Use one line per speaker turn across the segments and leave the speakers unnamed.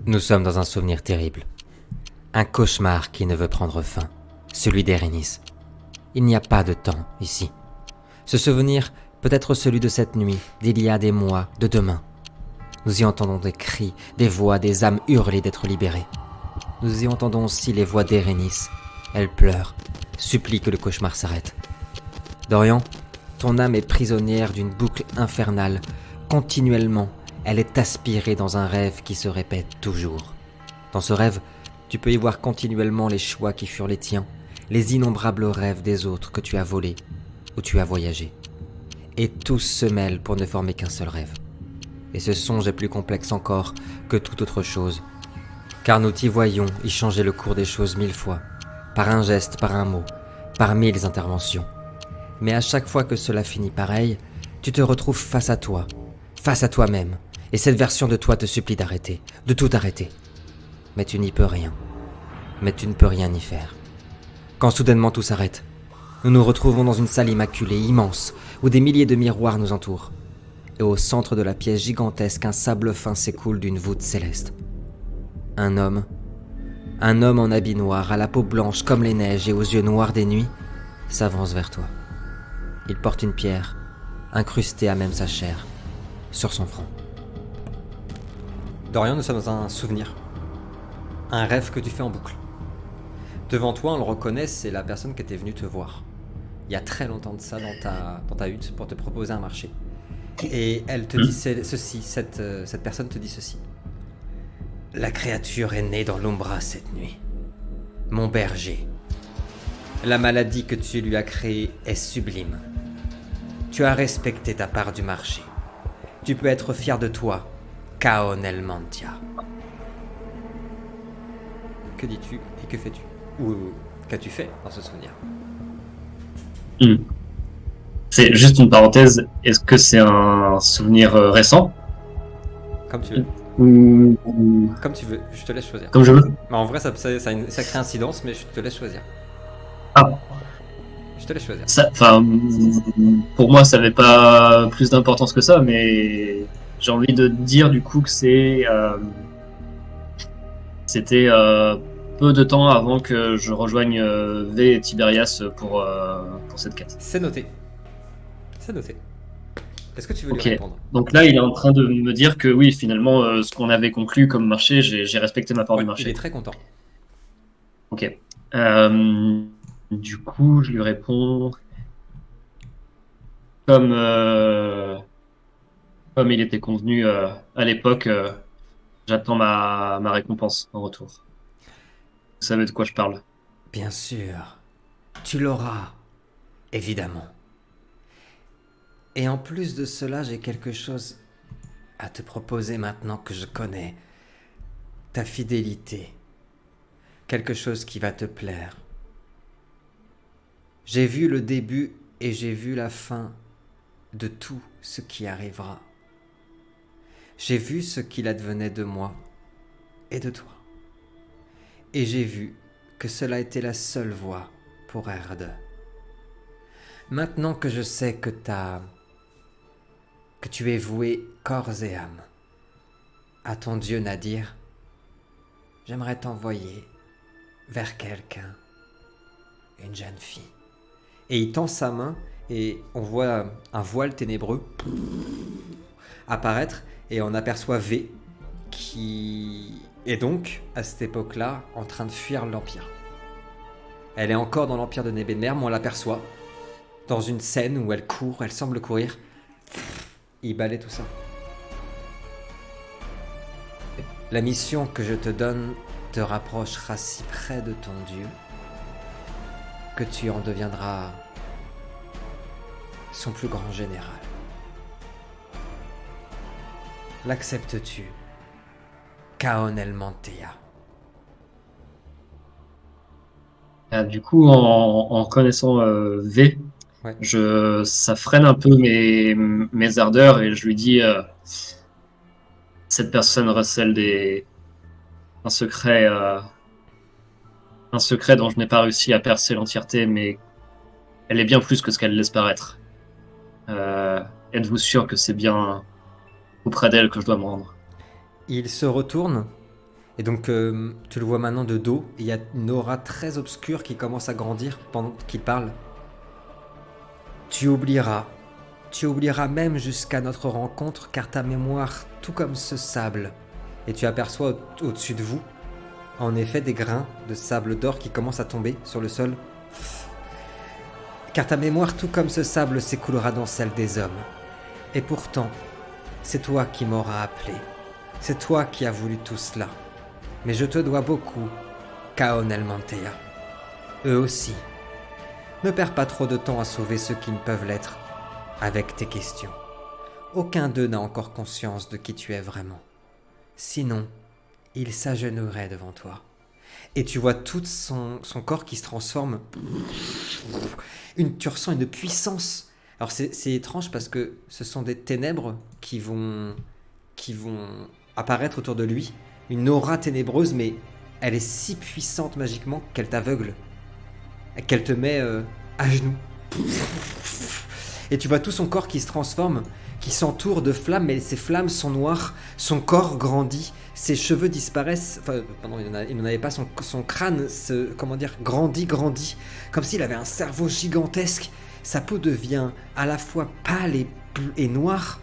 Nous sommes dans un souvenir terrible. Un cauchemar qui ne veut prendre fin. Celui d'Érénis. Il n'y a pas de temps ici. Ce souvenir peut être celui de cette nuit, d'il y a des mois, de demain. Nous y entendons des cris, des voix, des âmes hurler d'être libérées. Nous y entendons aussi les voix d'Érénis. Elle pleure, supplie que le cauchemar s'arrête. Dorian, ton âme est prisonnière d'une boucle infernale. Continuellement, elle est aspirée dans un rêve qui se répète toujours. Dans ce rêve, tu peux y voir continuellement les choix qui furent les tiens, les innombrables rêves des autres que tu as volés ou tu as voyagé. Et tous se mêlent pour ne former qu'un seul rêve. Et ce songe est plus complexe encore que toute autre chose, car nous t'y voyons y changer le cours des choses 1000 fois, par un geste, par un mot, par 1000 interventions. Mais à chaque fois que cela finit pareil, tu te retrouves face à toi-même, et cette version de toi te supplie d'arrêter, de tout arrêter. Mais tu n'y peux rien, mais tu ne peux rien y faire. Quand soudainement tout s'arrête, nous nous retrouvons dans une salle immaculée, immense, où des milliers de miroirs nous entourent. Et au centre de la pièce gigantesque, un sable fin s'écoule d'une voûte céleste. Un homme en habit noir, à la peau blanche comme les neiges et aux yeux noirs des nuits, s'avance vers toi. Il porte une pierre, incrustée à même sa chair, sur son front.
Dorian, nous sommes dans un souvenir. Un rêve que tu fais en boucle. Devant toi, on le reconnaît, c'est la personne qui était venue te voir. Il y a très longtemps de ça dans ta hutte pour te proposer un marché. Et elle te dit ceci, cette personne te dit ceci. La créature est née dans l'Umbra cette nuit. Mon berger. La maladie que tu lui as créée est sublime. Tu as respecté ta part du marché. Tu peux être fier de toi, Kaon El Mantia. Que dis-tu et que fais-tu? Ou qu'as-tu fait dans ce souvenir?
C'est juste une parenthèse, est-ce que c'est un souvenir récent?
Comme tu veux.
Ou
Comme tu veux, je te laisse choisir.
comme je veux?
Mais en vrai, ça a une sacrée incidence, mais je te laisse choisir.
Ah,
Je te laisse choisir.
pour moi, ça n'avait pas plus d'importance que ça, mais j'ai envie de dire du coup que c'était peu de temps avant que je rejoigne V et Tiberias pour cette quête.
C'est noté. C'est noté. Est-ce que tu veux lui
Ok.
répondre?
Donc là, il est en train de me dire que oui, finalement, ce qu'on avait conclu comme marché, j'ai respecté ma part
Ouais,
du
il
marché.
est très content.
Ok. Du coup, je lui réponds comme comme il était convenu à l'époque. J'attends ma récompense en retour. Vous savez de quoi je parle.
Bien sûr, tu l'auras, évidemment. Et en plus de cela, j'ai quelque chose à te proposer maintenant que je connais ta fidélité. Quelque chose qui va te plaire. J'ai vu le début et j'ai vu la fin de tout ce qui arrivera. J'ai vu ce qu'il advenait de moi et de toi. Et j'ai vu que cela était la seule voie pour Erde. Maintenant que je sais que tu es voué corps et âme à ton dieu Nadir, j'aimerais t'envoyer vers quelqu'un, une jeune fille.
Et il tend sa main et on voit un voile ténébreux apparaître et on aperçoit V qui est donc à cette époque-là en train de fuir l'Empire. Elle est encore dans l'Empire de Nebenmer, mais on l'aperçoit dans une scène où elle court, elle semble courir. Il balaie tout ça. La mission que je te donne te rapprochera si près de ton Dieu que tu en deviendras son plus grand général. L'acceptes-tu, Kaon El Mantea?
Du coup, en connaissant V,
Ouais.
ça freine un peu mes ardeurs et je lui dis cette personne recèle un secret, un secret dont je n'ai pas réussi à percer l'entièreté, mais elle est bien plus que ce qu'elle laisse paraître. Êtes-vous sûr que c'est bien auprès d'elle que je dois me rendre?
Il se retourne Et donc, tu le vois maintenant de dos, et il y a une aura très obscure qui commence à grandir pendant qu'il parle. Tu oublieras même jusqu'à notre rencontre, car ta mémoire, tout comme ce sable, et tu aperçois au-dessus de vous, en effet, des grains de sable d'or qui commencent à tomber sur le sol. Car ta mémoire, tout comme ce sable, s'écoulera dans celle des hommes. Et pourtant, c'est toi qui m'auras appelé. C'est toi qui as voulu tout cela. Mais je te dois beaucoup, Kaon El Mantea. Eux aussi. Ne perds pas trop de temps à sauver ceux qui ne peuvent l'être avec tes questions. Aucun d'eux n'a encore conscience de qui tu es vraiment. Sinon, il s'agenouillerait devant toi. Et tu vois tout son corps qui se transforme. Tu ressens une puissance. Alors c'est étrange parce que ce sont des ténèbres qui vont apparaître autour de lui. Une aura ténébreuse, mais elle est si puissante magiquement qu'elle t'aveugle. Qu'elle te met à genoux. Et tu vois tout son corps qui se transforme, qui s'entoure de flammes, mais ces flammes sont noires, son corps grandit, ses cheveux disparaissent, enfin, pardon, il n'en avait pas, son crâne grandit, comme s'il avait un cerveau gigantesque, sa peau devient à la fois pâle et noire,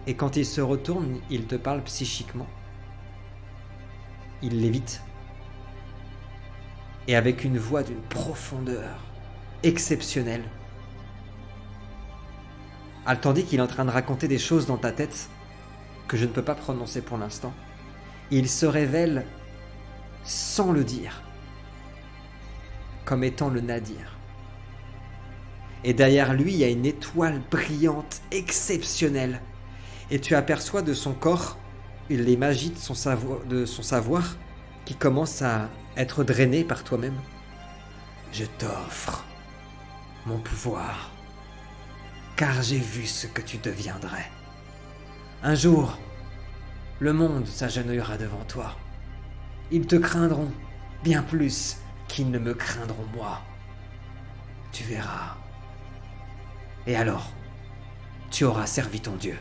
et quand il se retourne, il te parle psychiquement. Il lévite, et avec une voix d'une profondeur exceptionnelle, tandis qu'il est en train de raconter des choses dans ta tête que je ne peux pas prononcer pour l'instant. Il se révèle sans le dire, comme étant le Nadir. Et derrière lui, il y a une étoile brillante, exceptionnelle. Et tu aperçois de son corps les magies de son savoir qui commencent à être drainées par toi-même. Je t'offre mon pouvoir, car j'ai vu ce que tu deviendrais. Un jour, le monde s'agenouillera devant toi. Ils te craindront bien plus qu'ils ne me craindront moi. Tu verras. Et alors, tu auras servi ton Dieu.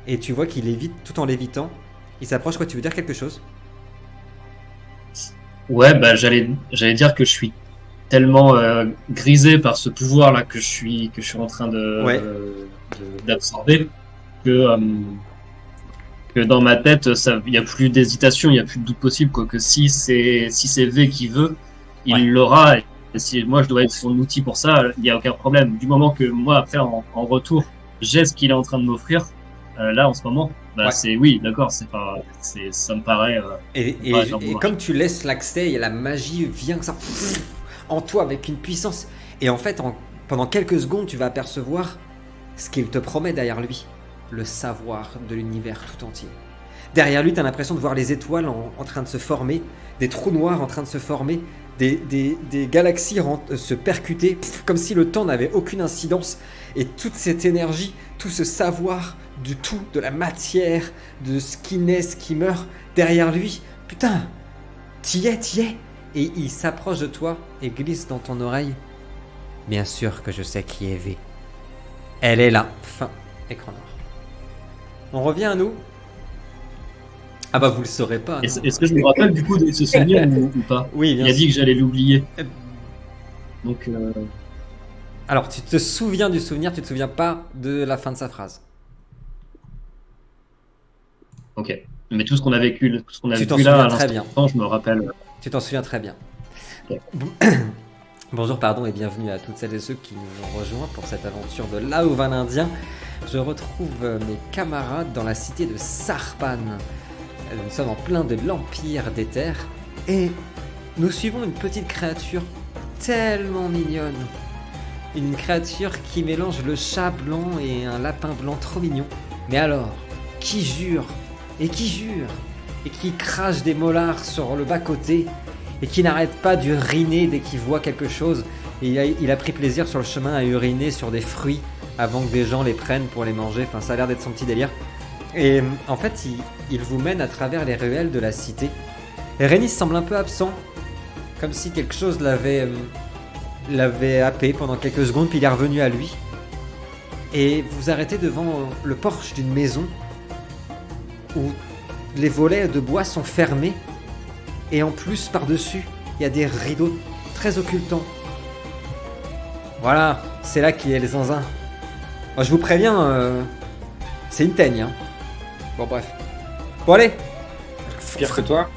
Et tu vois qu'il lévite, tout en lévitant, il s'approche. Quoi, tu veux dire quelque chose?
Ouais, bah j'allais dire que je suis tellement grisé par ce pouvoir là que je suis en train d'absorber que dans ma tête il y a plus d'hésitation, il y a plus de doute possible, quoi, que si c'est V qui veut, il l'aura, et si moi je dois être son outil pour ça, il y a aucun problème. Du moment que moi après en retour j'ai ce qu'il est en train de m'offrir là en ce moment, c'est oui, d'accord, ça me paraît
et comme tu laisses l'accès, et la magie vient ça en toi avec une puissance, et en fait pendant quelques secondes tu vas apercevoir ce qu'il te promet derrière lui, le savoir de l'univers tout entier. Derrière lui, tu as l'impression de voir les étoiles en train de se former, des trous noirs en train de se former, des galaxies se percuter, comme si le temps n'avait aucune incidence, et toute cette énergie, tout ce savoir du tout, de la matière, de ce qui naît, ce qui meurt, derrière lui, putain, t'y es. Et il s'approche de toi et glisse dans ton oreille. Bien sûr que je sais qui est V. Elle est là. Fin. Écran noir. On revient à nous. Ah bah vous le saurez pas.
Est-ce que je me rappelle du coup de ce souvenir ou pas?
Oui, bien sûr.
Il a dit que j'allais l'oublier. Donc.
Alors tu te souviens du souvenir, tu te souviens pas de la fin de sa phrase.
Ok. Mais tout ce qu'on a vécu, là, à l'instant, je me rappelle.
Tu t'en souviens très bien.
Okay.
Bonjour, pardon, et bienvenue à toutes celles et ceux qui nous ont rejoints pour cette aventure de l'Aovan indien. Je retrouve mes camarades dans la cité de Sarpan. Nous sommes en plein de l'Empire des Terres et nous suivons une petite créature tellement mignonne. Une créature qui mélange le chat blanc et un lapin blanc trop mignon. Mais alors, qui jure et qui crache des molars sur le bas-côté et qui n'arrête pas d'uriner dès qu'il voit quelque chose. Et il a pris plaisir sur le chemin à uriner sur des fruits avant que des gens les prennent pour les manger. Enfin, ça a l'air d'être son petit délire. Et en fait, il vous mène à travers les ruelles de la cité. Et Rhaenys semble un peu absent, comme si quelque chose l'avait happé pendant quelques secondes, puis il est revenu à lui. Et vous arrêtez devant le porche d'une maison où les volets de bois sont fermés. Et en plus, par-dessus, il y a des rideaux très occultants. Voilà, c'est là qu'il y a les zinzins. Moi, je vous préviens, c'est une teigne. Hein. Bon, bref. Bon, allez.
Pire que toi.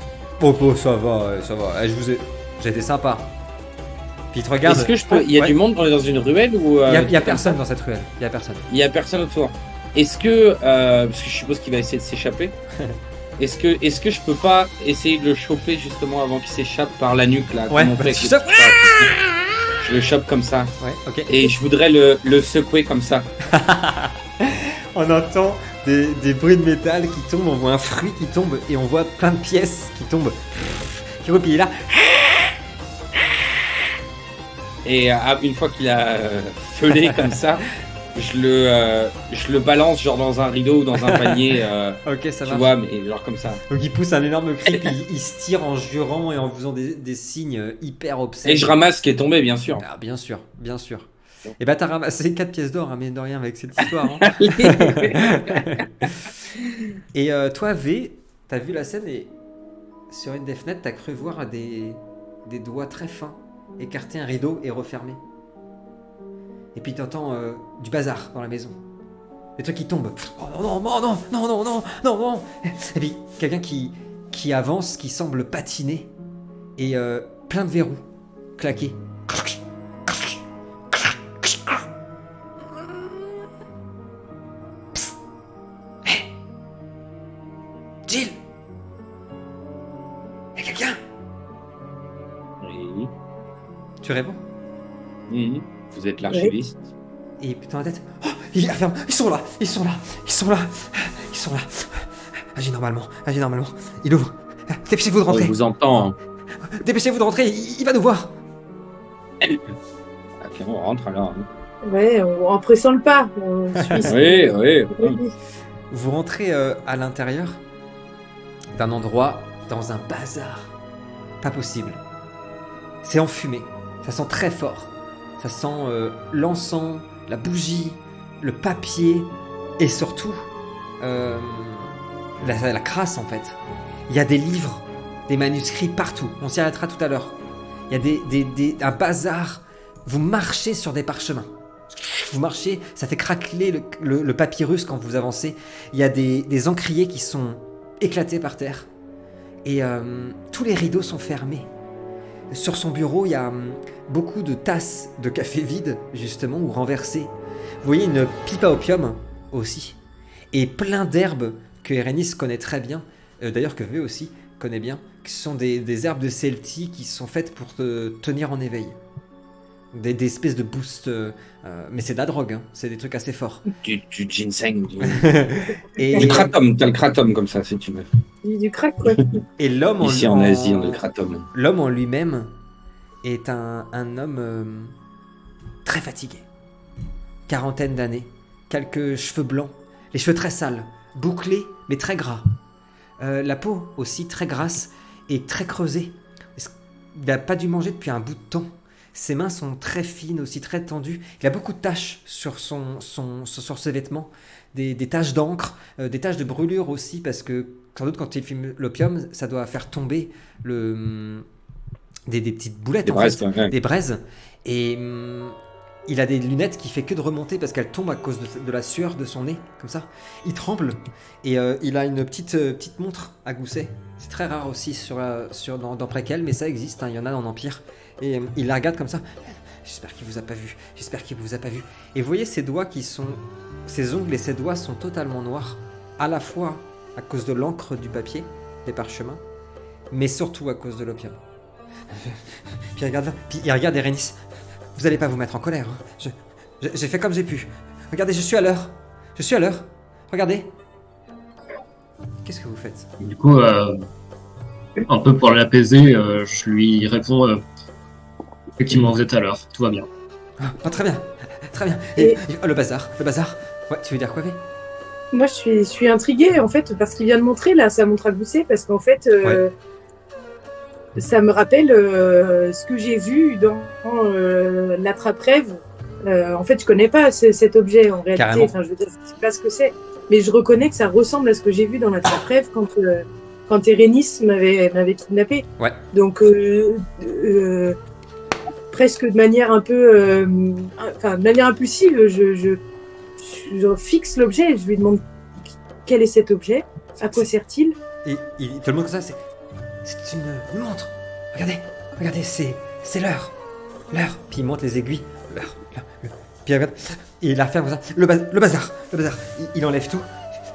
Oh, ça va, ça va. J'ai été sympa. Puis, te regarde.
Est-ce que je peux. Il y a du monde dans une ruelle ou.
Il y a personne dans cette ruelle. Il y a personne.
Il y a personne autour. Est-ce que. Parce que je suppose qu'il va essayer de s'échapper. Est-ce que je peux pas essayer de le choper justement avant qu'il s'échappe par la nuque là?
Ouais,
Comme on fait avec
tu
les-
chopes.
Je le chope comme ça.
Ouais, ok.
Et je voudrais le secouer comme ça.
On entend des bruits de métal qui tombent, on voit un fruit qui tombe et on voit plein de pièces qui tombent. Qui puis il est là.
Et une fois qu'il a feulé comme ça, je le balance genre dans un rideau ou dans un panier.
Ok, ça
Tu
va.
vois, mais genre comme ça.
Donc il pousse un énorme cri, puis il se tire en jurant et en faisant des signes hyper obscènes.
Et je ramasse ce qui est tombé, bien sûr.
Ah, bien sûr, bien sûr. Et bah t'as ramassé 4 pièces d'or, hein, mine de rien, avec cette histoire. Hein. Et toi, V, t'as vu la scène et sur une des fenêtres, t'as cru voir des doigts très fins écarter un rideau et refermer. Et puis t'entends du bazar dans la maison. Des trucs qui tombent. Oh non, non, non, non, non, non, non, non. Et puis quelqu'un qui avance, qui semble patiner. Et plein de verrous claqués. Psst. Hé Jill, y'a quelqu'un?
Oui.
Tu réponds?
Mhm. Vous êtes l'archiviste.
Et putain la tête. Oh, ils sont là, ils sont là, ils sont là, ils sont là. Agis normalement, agis normalement. Il ouvre. Dépêchez-vous de
On
rentrer.
vous entend. Hein.
Dépêchez-vous de rentrer, il va nous voir.
Ok, on rentre alors.
Ouais, en pressant le pas. On suit ce
Oui,
qu'il-
oui.
Oui.
Vous rentrez à l'intérieur d'un endroit dans un bazar. Pas possible. C'est enfumé. Ça sent très fort. Ça sent l'encens, la bougie, le papier et surtout la crasse en fait. Il y a des livres, des manuscrits partout. On s'y arrêtera tout à l'heure. Il y a un bazar. Vous marchez sur des parchemins. Vous marchez, ça fait craqueler le papyrus quand vous avancez. Il y a des encriers qui sont éclatés par terre. Et tous les rideaux sont fermés. Sur son bureau, il y a beaucoup de tasses de café vides, justement, ou renversées. Vous voyez une pipe à opium aussi. Et plein d'herbes que Erenis connaît très bien, d'ailleurs que V aussi connaît bien, qui sont des herbes de Celtie qui sont faites pour te tenir en éveil. Des espèces de boosts, mais c'est de la drogue, hein, c'est des trucs assez forts.
Du ginseng.
Et,
Du kratom, t'as le kratom comme ça si tu veux.
Du crack, quoi.
et l'homme
Ici en Asie, on a le kratom.
L'homme en lui-même est un homme très fatigué. Quarantaine d'années, quelques cheveux blancs, les cheveux très sales, bouclés mais très gras. La peau aussi très grasse et très creusée. Il n'a pas dû manger depuis un bout de temps. Ses mains sont très fines, aussi très tendues. Il a beaucoup de taches sur ses vêtements, des taches d'encre, des taches de brûlure aussi, parce que sans doute quand il fume l'opium, ça doit faire tomber des petites boulettes,
Des
en
braises,
fait,
ouais.
des braises. Et il a des lunettes qui fait que de remonter parce qu'elles tombent à cause de la sueur de son nez, comme ça. Il tremble et il a une petite montre à gousset. C'est très rare aussi dans Préquel, mais ça existe, hein, il y en a dans l'Empire. Et il la regarde comme ça. J'espère qu'il vous a pas vu. J'espère qu'il vous a pas vu. Et vous voyez ses doigts ses ongles et ses doigts sont totalement noirs, à la fois à cause de l'encre du papier, des parchemins, mais surtout à cause de l'opium. Puis il regarde Erenis. Vous allez pas vous mettre en colère. Hein. J'ai fait comme j'ai pu. Regardez, je suis à l'heure. Je suis à l'heure. Regardez. Qu'est-ce que vous faites?
Du coup, un peu pour l'apaiser, je lui réponds effectivement, vous êtes à l'heure, tout va bien.
Ah, très bien. Très bien. Oh, le bazar. Ouais, tu veux dire quoi, V?
Moi, je suis intriguée, en fait, parce qu'il vient de montrer, là, sa montre à gousset, parce qu'en fait, ça me rappelle ce que j'ai vu dans l'attrape-rêve. En fait, je connais pas cet objet, en réalité.
Carrément.
Enfin, je veux dire, je sais pas ce que c'est. mais je reconnais que ça ressemble à ce que j'ai vu dans la rêve quand Erénis m'avait kidnappé.
Ouais.
Donc, presque de manière un peu, de manière impulsive, je fixe l'objet et je lui demande quel est cet objet, à quoi sert-il.
Et il te le montre comme ça, c'est une montre. Regardez, c'est l'heure. L'heure. Puis il monte les aiguilles. L'heure. Puis il regarde. Et il la referme comme ça. Le bazar. Il enlève tout.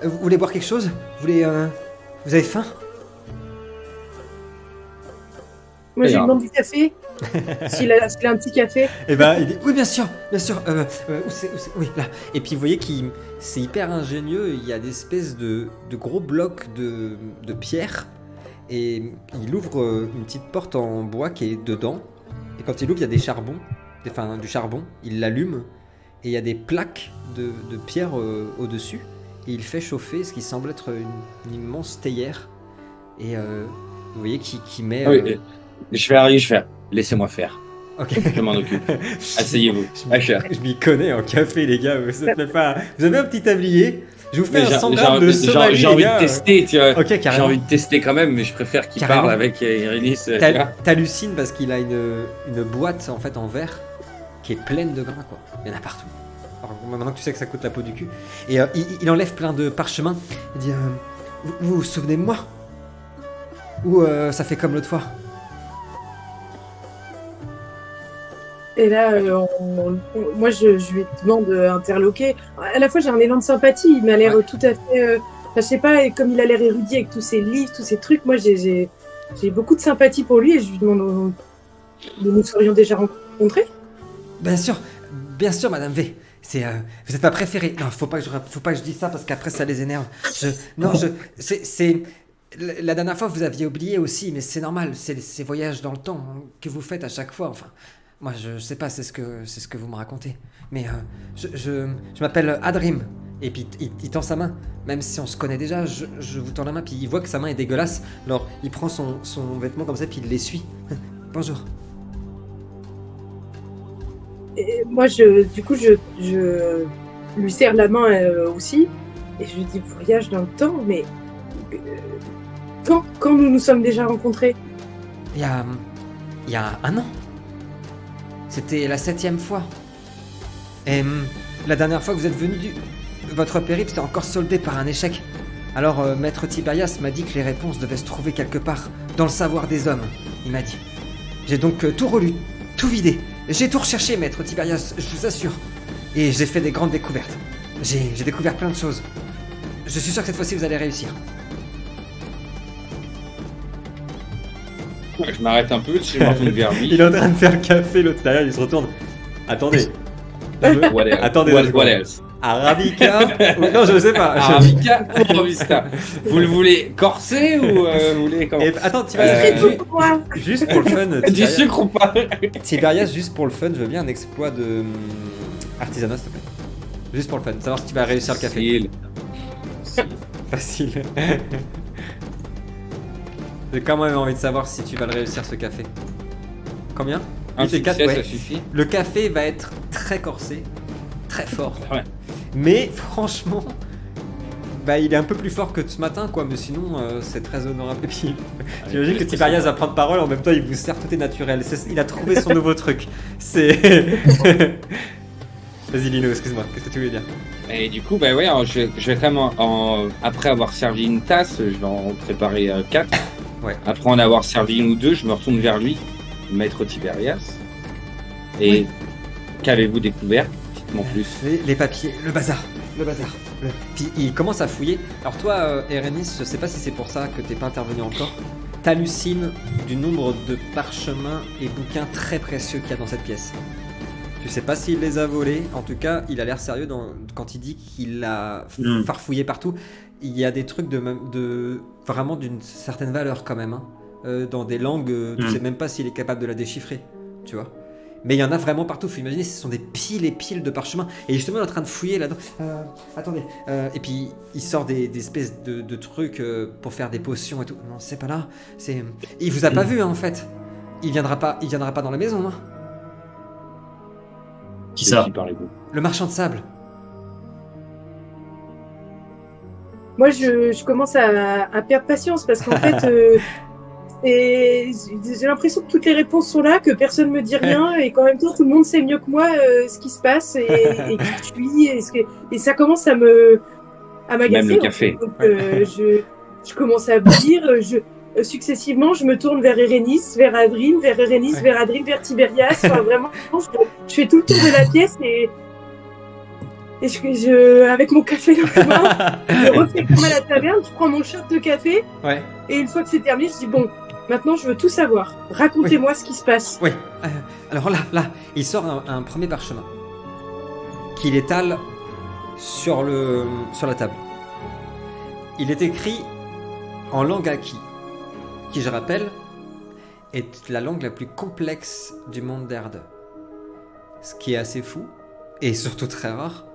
Vous voulez boire quelque chose? Vous avez faim?
Moi, je lui demande du café. s'il a un petit café.
Et ben il dit oui, bien sûr. Où c'est? Oui, là. Et puis vous voyez c'est hyper ingénieux. Il y a des espèces de gros blocs de pierre. Et il ouvre une petite porte en bois qui est dedans. Et quand il ouvre, il y a du charbon. Il l'allume. Et il y a des plaques de pierre au-dessus. Et il fait chauffer ce qui semble être une immense théière. Et vous voyez qui met...
Oui, je vais faire. Laissez-moi faire.
Ok.
Je m'en occupe. Asseyez-vous.
Je m'y connais en café, les gars. Vous avez un petit tablier. Je vous fais un 100 grammes de
J'ai
sommelier,
envie
les gars.
de tester, tu vois.
Ok,
J'ai
carrément.
envie de tester quand même, mais je préfère qu'il
Carrément.
parle avec Irénis.
T'hallucines parce qu'il a une boîte en fait en verre qui est pleine de grains, quoi. Il y en a partout. Alors, maintenant que tu sais que ça coûte la peau du cul. Et il enlève plein de parchemins. Il dit vous vous souvenez de moi? Ou ça fait comme l'autre fois?
Et là, moi, je lui demande d'interloquer. À la fois, j'ai un élan de sympathie. Il m'a l'air tout à fait... je sais pas, et comme il a l'air érudit avec tous ses livres, tous ces trucs, moi, j'ai beaucoup de sympathie pour lui et je lui demande... Nous nous serions déjà rencontrés?
Bien sûr, Madame V. Vous êtes ma préférée. Non, faut pas que je dise ça parce qu'après ça les énerve. C'est la dernière fois vous aviez oublié aussi, mais c'est normal. C'est ces voyages dans le temps que vous faites à chaque fois. Enfin, moi je sais pas, c'est ce que vous me racontez. Mais je m'appelle Adrim. Et puis il tend sa main, même si on se connaît déjà. Je vous tends la main, puis il voit que sa main est dégueulasse. Alors il prend son vêtement comme ça, puis il l'essuie. Bonjour.
Et moi, du coup, je lui serre la main aussi. Et je lui dis, voyage dans le temps, mais... Quand nous nous sommes déjà rencontrés?
Il y a 1 an. C'était la 7e fois. Et la dernière fois que vous êtes venu, votre périple s'est encore soldé par un échec. Alors Maître Tiberias m'a dit que les réponses devaient se trouver quelque part, dans le savoir des hommes, il m'a dit. J'ai donc tout relu, tout vidé. J'ai tout recherché, Maître Tiberias, je vous assure. Et j'ai fait des grandes découvertes. J'ai découvert plein de choses. Je suis sûr que cette fois-ci vous allez réussir.
Je m'arrête un peu, je me retourne vers lui.
Il est en train de faire le café, l'autre derrière, il se retourne. Attendez.
What else?
Attendez,
What else?
Arabica non, je sais pas.
Arabica ou Robusta? Vous le voulez corsé ou vous voulez comment?
Attends, Tiberias,
Pour moi.
juste pour le fun.
Du
Tiberias,
sucre ou pas?
Tiberias, juste pour le fun, je veux bien un exploit de artisanat, s'il te plaît. Juste pour le fun, savoir si tu vas réussir le café. Facile. J'ai quand même envie de savoir si tu vas le réussir, ce café. Combien?
Un
8 et 4,
succès,
ouais.
ça suffit.
Le café va être très corsé, très fort.
Ouais.
Mais franchement, bah, il est un peu plus fort que ce matin, quoi. Mais sinon, c'est très honorable. Et puis, j'imagine que Tiberias va prendre parole, en même temps, il vous sert, tout est naturel. Il a trouvé son nouveau truc. C'est... Vas-y, Lino, excuse-moi, qu'est-ce que tu voulais dire?
Et du coup, bah ouais, alors, je vais quand même, après avoir servi une tasse, je vais en préparer 4.
Ouais.
Après en avoir servi une ou deux, je me retourne vers lui, Maître Tiberias. Et
Oui.
qu'avez-vous découvert? Dites-moi plus.
Les papiers, le bazar. Puis il commence à fouiller. Alors toi, Erénis, je sais pas si c'est pour ça que t'es pas intervenu encore. T'hallucines du nombre de parchemins et bouquins très précieux qu'il y a dans cette pièce. Tu sais pas s'il les a volés, en tout cas, il a l'air sérieux quand il dit qu'il a farfouillé partout. Il y a des trucs de vraiment d'une certaine valeur quand même, hein. Dans des langues, tu sais même pas s'il est capable de la déchiffrer, tu vois. Mais il y en a vraiment partout, faut imaginer, ce sont des piles et piles de parchemins. Et justement, il est en train de fouiller là-dedans. Attendez. Et puis, il sort des espèces de trucs pour faire des potions et tout. Non, c'est pas là. Il vous a pas vu, hein, en fait. Il viendra pas dans la maison, hein.
Qui ça?
Qui parlez-vous?
Le marchand de sable.
moi, je commence à perdre patience parce qu'en fait, j'ai l'impression que toutes les réponses sont là, que personne me dit rien et qu'en même temps, tout le monde sait mieux que moi ce qui se passe et qui je suis. Et ça commence à m'agacer.
Même le
en
café.
fait. Donc, je commence à bouillir. Successivement, je me tourne vers Erénis, vers Adrien, vers Erénis,
Ouais.
vers Adrien, vers Tiberias. Enfin, vraiment, je fais tout le tour de la pièce et avec mon café dans la main, je refais comme à la taverne, je prends mon shot de café
Ouais.
et une fois que c'est terminé, je dis bon, maintenant je veux tout savoir. Racontez-moi ce qui se passe.
Oui. Alors là, il sort un premier parchemin qu'il étale sur la table. Il est écrit en langue Aki, qui, je rappelle, est la langue la plus complexe du monde d'Erde. Ce qui est assez fou, et surtout très rare,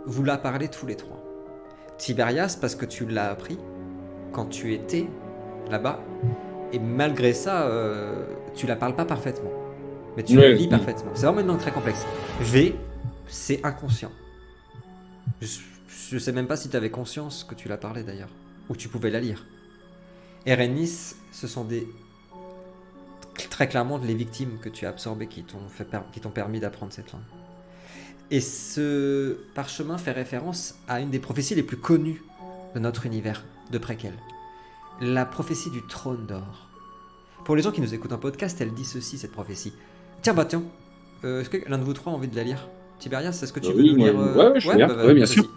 vous la parlez tous les trois. Tiberias, parce que tu l'as appris quand tu étais là-bas, et malgré ça, tu la parles pas parfaitement. Mais tu la lis parfaitement. C'est vraiment une langue très complexe. V, c'est inconscient. Je sais même pas si tu avais conscience que tu la parlais d'ailleurs, ou tu pouvais la lire. Erénis, ce sont très clairement les victimes que tu as absorbées qui t'ont permis d'apprendre cette langue. Et ce parchemin fait référence à une des prophéties les plus connues de notre univers, de Préquel. La prophétie du trône d'or. Pour les gens qui nous écoutent en podcast, elle dit ceci, cette prophétie. Tiens, est-ce que l'un de vous trois a envie de la lire? Tiberias, est-ce que tu veux nous lire
Ouais, je veux bien. Ouais, bien sûr.
vas-y.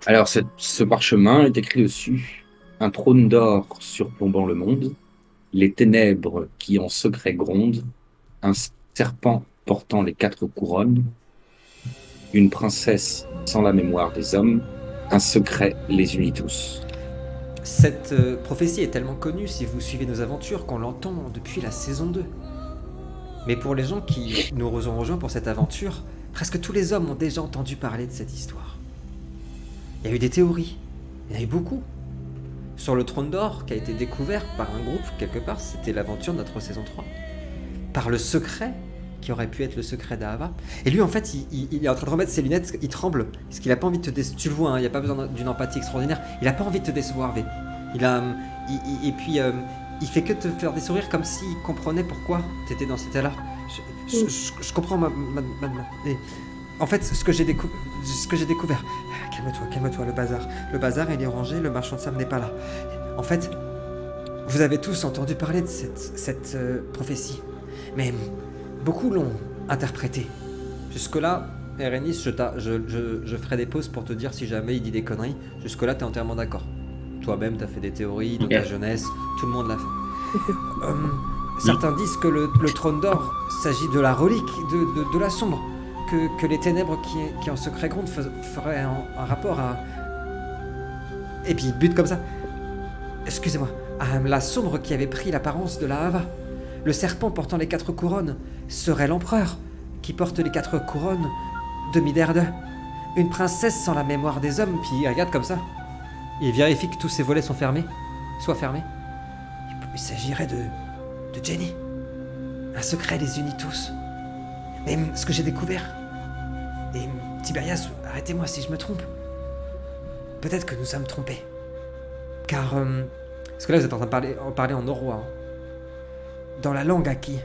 Alors, ce parchemin est écrit dessus. Un trône d'or surplombant le monde, les ténèbres qui en secret grondent, un serpent portant les 4 couronnes, une princesse sans la mémoire des hommes, un secret les unit tous.
Cette prophétie est tellement connue si vous suivez nos aventures qu'on l'entend depuis la saison 2. Mais pour les gens qui nous ont rejoints pour cette aventure, presque tous les hommes ont déjà entendu parler de cette histoire. Il y a eu des théories, il y en a eu beaucoup. Sur le trône d'or qui a été découvert par un groupe quelque part, c'était l'aventure de notre saison 3. Par le secret qui aurait pu être le secret d'Ahava. Et lui en fait il est en train de remettre ses lunettes, il tremble, parce qu'il a pas envie de te décevoir. Tu le vois, il n'y a pas besoin d'une empathie extraordinaire, il a pas envie de te décevoir, V. Il fait que te faire des sourires comme s'il comprenait pourquoi tu étais dans cet état-là. Je comprends et en fait ce que j'ai découvert. Calme-toi, le bazar il est rangé, le marchand de sable n'est pas là. En fait, vous avez tous entendu parler de cette prophétie, mais beaucoup l'ont interprétée. Jusque-là, Erénis, je ferai des pauses pour te dire si jamais il dit des conneries. Jusque-là, t'es entièrement d'accord. Toi-même, t'as fait des théories dans ta jeunesse, tout le monde l'a fait. Certains disent que le trône d'or s'agit de la relique de la sombre, que les ténèbres qui en secret grondent feraient un rapport à... Et puis, but comme ça. Excusez-moi. À la sombre qui avait pris l'apparence de la Hava. Le serpent portant les 4 couronnes serait l'empereur qui porte les 4 couronnes de Miderde. Une princesse sans la mémoire des hommes, puis il regarde comme ça. Il vérifie que tous ses volets soient fermés. Il s'agirait de Jenny. Un secret les unit tous. Mais ce que j'ai découvert... Et Tiberias, arrêtez-moi si je me trompe. Peut-être que nous sommes trompés. Car... parce que là vous êtes en train de parler en norrois. Hein. Dans la langue Aki,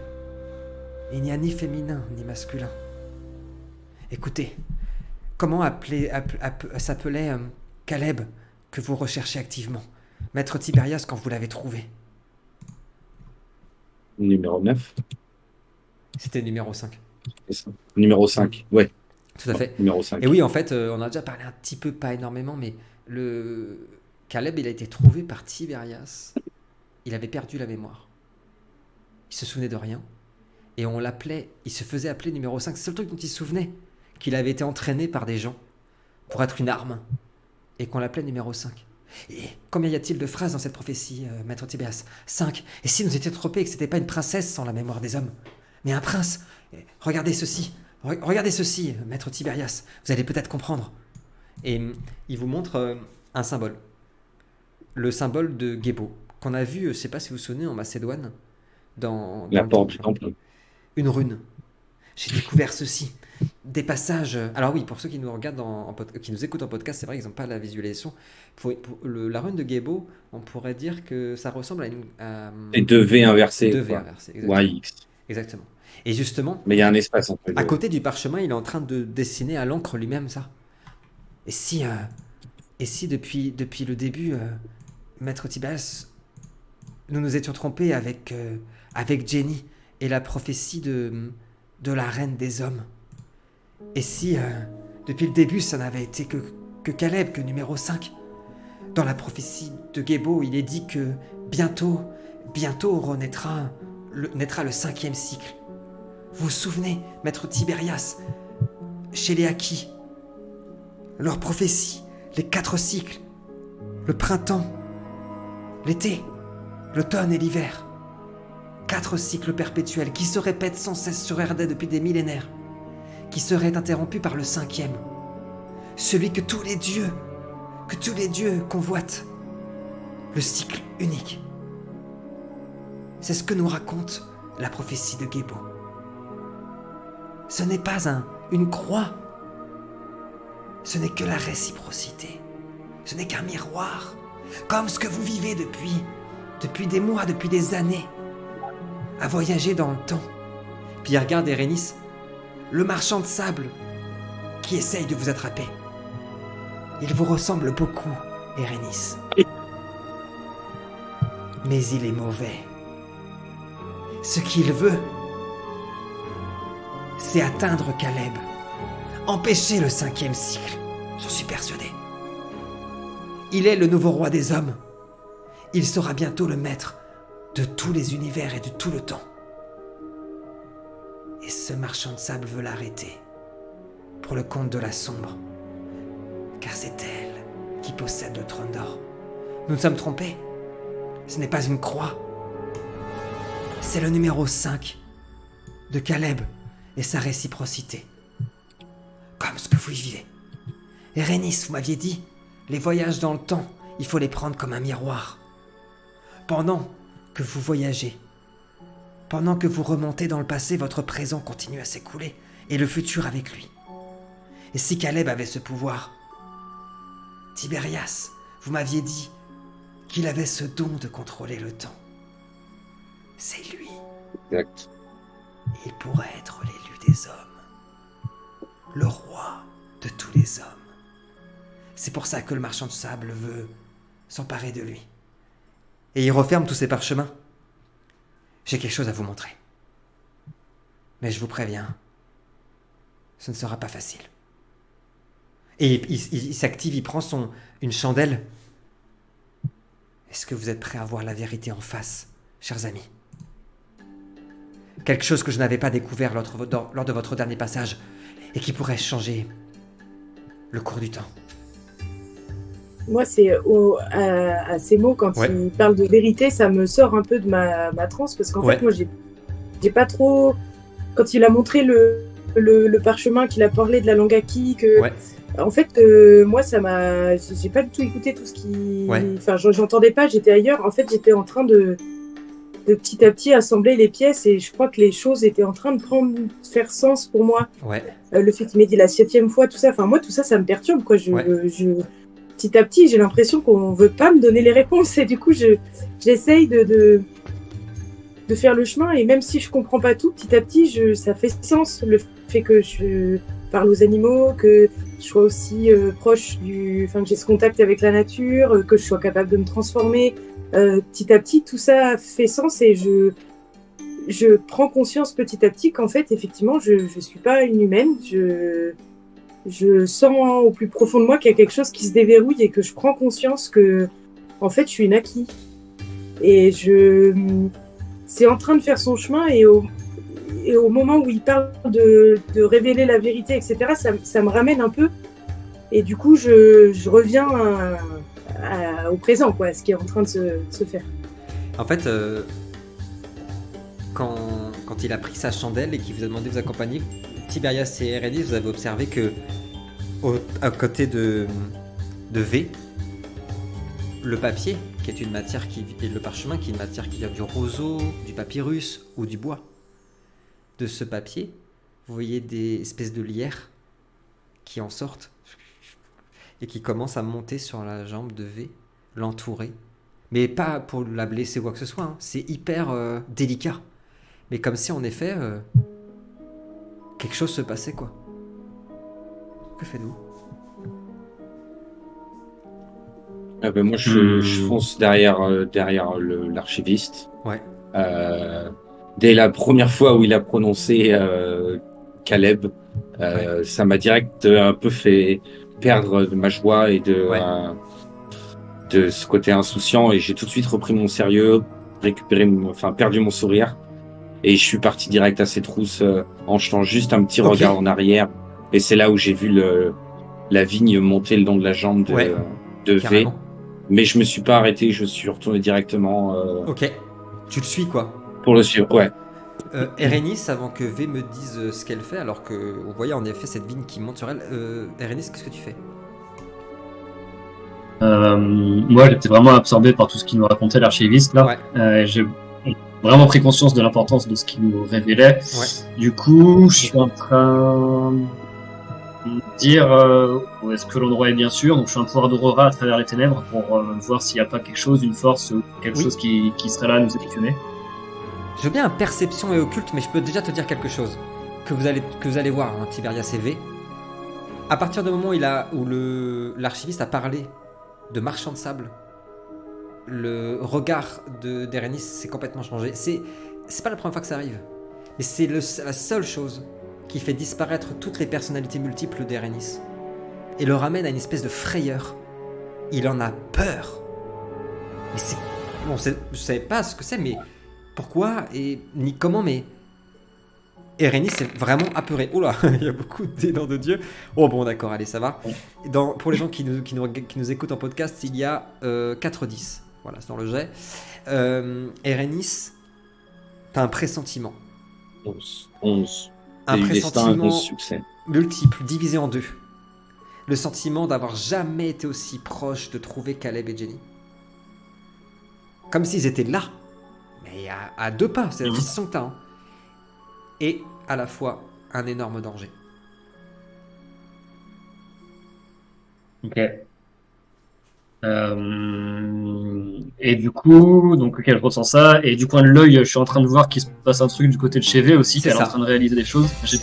il n'y a ni féminin ni masculin. Écoutez, comment s'appelait Caleb que vous recherchez activement? Maître Tiberias quand vous l'avez trouvé?
Numéro 9.
C'était numéro 5.
C'est ça. Numéro 5, ouais.
Tout à fait.
Numéro 5.
Et oui, en fait, on a déjà parlé un petit peu, pas énormément, mais le Caleb, il a été trouvé par Tiberias. Il avait perdu la mémoire. Il se souvenait de rien. Et on l'appelait, il se faisait appeler numéro 5. C'est le seul truc dont il se souvenait. Qu'il avait été entraîné par des gens pour être une arme. Et qu'on l'appelait numéro 5. Et combien y a-t-il de phrases dans cette prophétie, Maître Tiberias? 5. Et si nous étions trompés et que c'était pas une princesse sans la mémoire des hommes, mais un prince? Regardez ceci. Regardez ceci, Maître Tiberias. Vous allez peut-être comprendre. Et il vous montre un symbole. Le symbole de Gébo. Qu'on a vu, je ne sais pas si vous vous souvenez, en Macédoine. Dans
la
le
porte du temple.
Une rune. J'ai découvert ceci. des passages. Alors oui, pour ceux qui nous regardent qui nous écoutent en podcast, c'est vrai qu'ils n'ont pas la visualisation. La rune de Gebo, on pourrait dire que ça ressemble à une
Et 2V inversé.
2V
quoi.
inversé, exactement.
YX.
Exactement. Et justement,
Mais il y a un espace entre les
à
deux.
côté du parchemin, il est en train de dessiner à l'encre lui-même ça. Et si depuis le début, Maître Tiberias, nous nous étions trompés avec Jenny et la prophétie de la reine des hommes. Et si, depuis le début, ça n'avait été que Caleb, que numéro 5. Dans la prophétie de Gebo, il est dit que bientôt naîtra le 5e cycle. Vous vous souvenez, Maître Tiberias, chez les Aki, leur prophétie, les 4 cycles, le printemps, l'été, l'automne et l'hiver. 4 cycles perpétuels qui se répètent sans cesse sur Erdea depuis des millénaires, qui seraient interrompus par le 5e, celui que tous les dieux convoitent, le cycle unique. C'est ce que nous raconte la prophétie de Gebo. Ce n'est pas une croix, ce n'est que la réciprocité, ce n'est qu'un miroir, comme ce que vous vivez depuis des mois, depuis des années, à voyager dans le temps. Puis il regarde Erénis, le marchand de sable, qui essaye de vous attraper. Il vous ressemble beaucoup, Erénis. Mais il est mauvais. Ce qu'il veut, c'est atteindre Caleb, empêcher le 5e cycle, j'en suis persuadé. Il est le nouveau roi des hommes. Il sera bientôt le maître de tous les univers et de tout le temps. Et ce marchand de sable veut l'arrêter, pour le compte de la sombre, car c'est elle qui possède le trône d'or. Nous nous sommes trompés. Ce n'est pas une croix. C'est le numéro 5 de Caleb et sa réciprocité. Comme ce que vous vivez. Erénis, vous m'aviez dit, les voyages dans le temps, il faut les prendre comme un miroir. Pendant que vous voyagez, pendant que vous remontez dans le passé, votre présent continue à s'écouler et le futur avec lui. Et si Caleb avait ce pouvoir, Tiberias, vous m'aviez dit qu'il avait ce don de contrôler le temps. C'est lui.
Exact.
Il pourrait être l'élu des hommes, le roi de tous les hommes. C'est pour ça que le marchand de sable veut s'emparer de lui. Et il referme tous ses parchemins. J'ai quelque chose à vous montrer. Mais je vous préviens, ce ne sera pas facile. Et il s'active, il prend une chandelle. Est-ce que vous êtes prêts à voir la vérité en face, chers amis? Quelque chose que je n'avais pas découvert lors de votre dernier passage et qui pourrait changer le cours du temps.
Moi, c'est à ces mots, quand il parle de vérité, ça me sort un peu de ma transe, parce qu'en fait, moi, j'ai pas trop... Quand il a montré le parchemin, qu'il a parlé de la langue Aki, en fait, moi, ça m'a... J'ai pas du tout écouté tout ce qui... Enfin, j'entendais pas, j'étais ailleurs. En fait, j'étais en train de petit à petit assembler les pièces, et je crois que les choses étaient en train de faire sens pour moi. Le fait qu'il m'ait dit la 7e fois, tout ça, enfin, moi, tout ça, ça me perturbe, quoi. Petit à petit, j'ai l'impression qu'on veut pas me donner les réponses, et du coup, j'essaye de faire le chemin, et même si je comprends pas tout, petit à petit, ça fait sens, le fait que je parle aux animaux, que je sois aussi proche que j'ai ce contact avec la nature, que je sois capable de me transformer. Petit à petit, tout ça fait sens, et je prends conscience petit à petit qu'en fait, effectivement, je suis pas une humaine. Je sens au plus profond de moi qu'il y a quelque chose qui se déverrouille, et que je prends conscience que, en fait, je suis une Aki. Et c'est en train de faire son chemin, et au moment où il parle de révéler la vérité, etc., ça me ramène un peu. Et du coup, je reviens au présent, quoi, à ce qui est en train de se faire.
En fait, quand il a pris sa chandelle et qu'il vous a demandé de vous accompagner, Tiberias et Erénis, vous avez observé que à côté de V, le papier, qui est une matière et le parchemin, qui est une matière qui vient du roseau, du papyrus ou du bois. De ce papier vous voyez des espèces de lierres qui en sortent et qui commencent à monter sur la jambe de V, l'entourer. Mais pas pour la blesser ou quoi que ce soit, hein. C'est hyper délicat. Mais comme si en effet, quelque chose se passait, quoi. Que faites-vous?
Ah ben moi, je fonce derrière l'archiviste.
Ouais.
Dès la première fois où il a prononcé Caleb, ça m'a direct un peu fait perdre de ma joie et
Ouais.
de ce côté insouciant, et j'ai tout de suite repris mon sérieux, perdu mon sourire, et je suis parti direct à ses trousses en jetant juste un petit
Ok.
regard en arrière, et c'est là où j'ai vu la vigne monter le long de la jambe
Ouais,
de V.
carrément.
Mais je me suis pas arrêté, je suis retourné directement
Ok. Tu le suis, quoi.
pour le suivre. Ouais.
Erénis, avant que V me dise ce qu'elle fait, alors que vous voyez en effet cette vigne qui monte sur elle, Erénis, qu'est-ce que tu fais?
Moi, j'étais vraiment absorbé par tout ce qu'il nous racontait l'archiviste là.
Ouais.
J'ai vraiment pris conscience de l'importance de ce qu'il nous révélait.
Ouais.
Du coup, je suis en train de dire où est-ce que l'endroit est bien sûr. Donc, je suis un pouvoir d'Aurora à travers les ténèbres pour voir s'il n'y a pas quelque chose, une force, quelque
Oui.
chose qui serait là à nous espionner.
Je veux bien un perception et occulte, mais je peux déjà te dire quelque chose que vous allez voir, hein, Tiberias et V. À partir du moment où l'archiviste a parlé de marchand de sable, le regard d'Erénis s'est complètement changé. C'est pas la première fois que ça arrive, mais c'est la seule chose qui fait disparaître toutes les personnalités multiples d'Erénis et le ramène à une espèce de frayeur. Il en a peur. Mais c'est bon, je savais pas ce que c'est, mais pourquoi et ni comment, mais Erénis est vraiment apeuré. Oula, il y a beaucoup d'élan de Dieu. Oh bon, d'accord, allez, ça va. Pour les gens qui nous écoutent en podcast, il y a 4-10. Voilà, c'est dans le jet. Erénis, t'as un pressentiment.
11.
Un
C'est du destin, un
pressentiment
11 succès.
multiple, divisé en deux. Le sentiment d'avoir jamais été aussi proche de trouver Caleb et Jenny. Comme s'ils étaient là, mais à 2 pas, c'est la sensation que t'as. Hein. Et à la fois un énorme danger.
Ok. Et du coup, donc ok, je ressens ça. Et du coin de l'œil, je suis en train de voir qu'il se passe un truc du côté de chez V aussi,
C'est
qu'elle est
ça.
en train de réaliser des choses. J'ai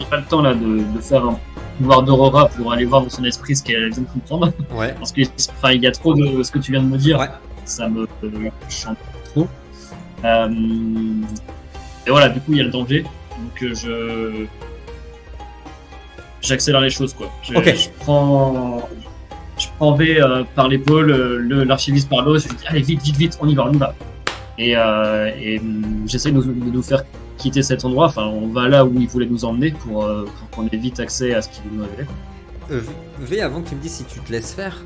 pas le temps là de faire un pouvoir d'Aurora pour aller voir dans son esprit ce qu'elle vient de comprendre.
Ouais.
Parce que enfin, il y a trop de ce que tu viens de me dire.
Ouais.
Ça me chante trop. Et voilà, du coup, il y a le danger. Donc j'accélère les choses quoi.
Ok.
Je prends V par l'épaule, l'archiviste par l'os, je lui dis allez vite, on y va. Et j'essaie de nous faire quitter cet endroit, enfin on va là où il voulait nous emmener pour qu'on ait vite accès à ce qu'il nous révélait.
V, avant que tu me dises si tu te laisses faire,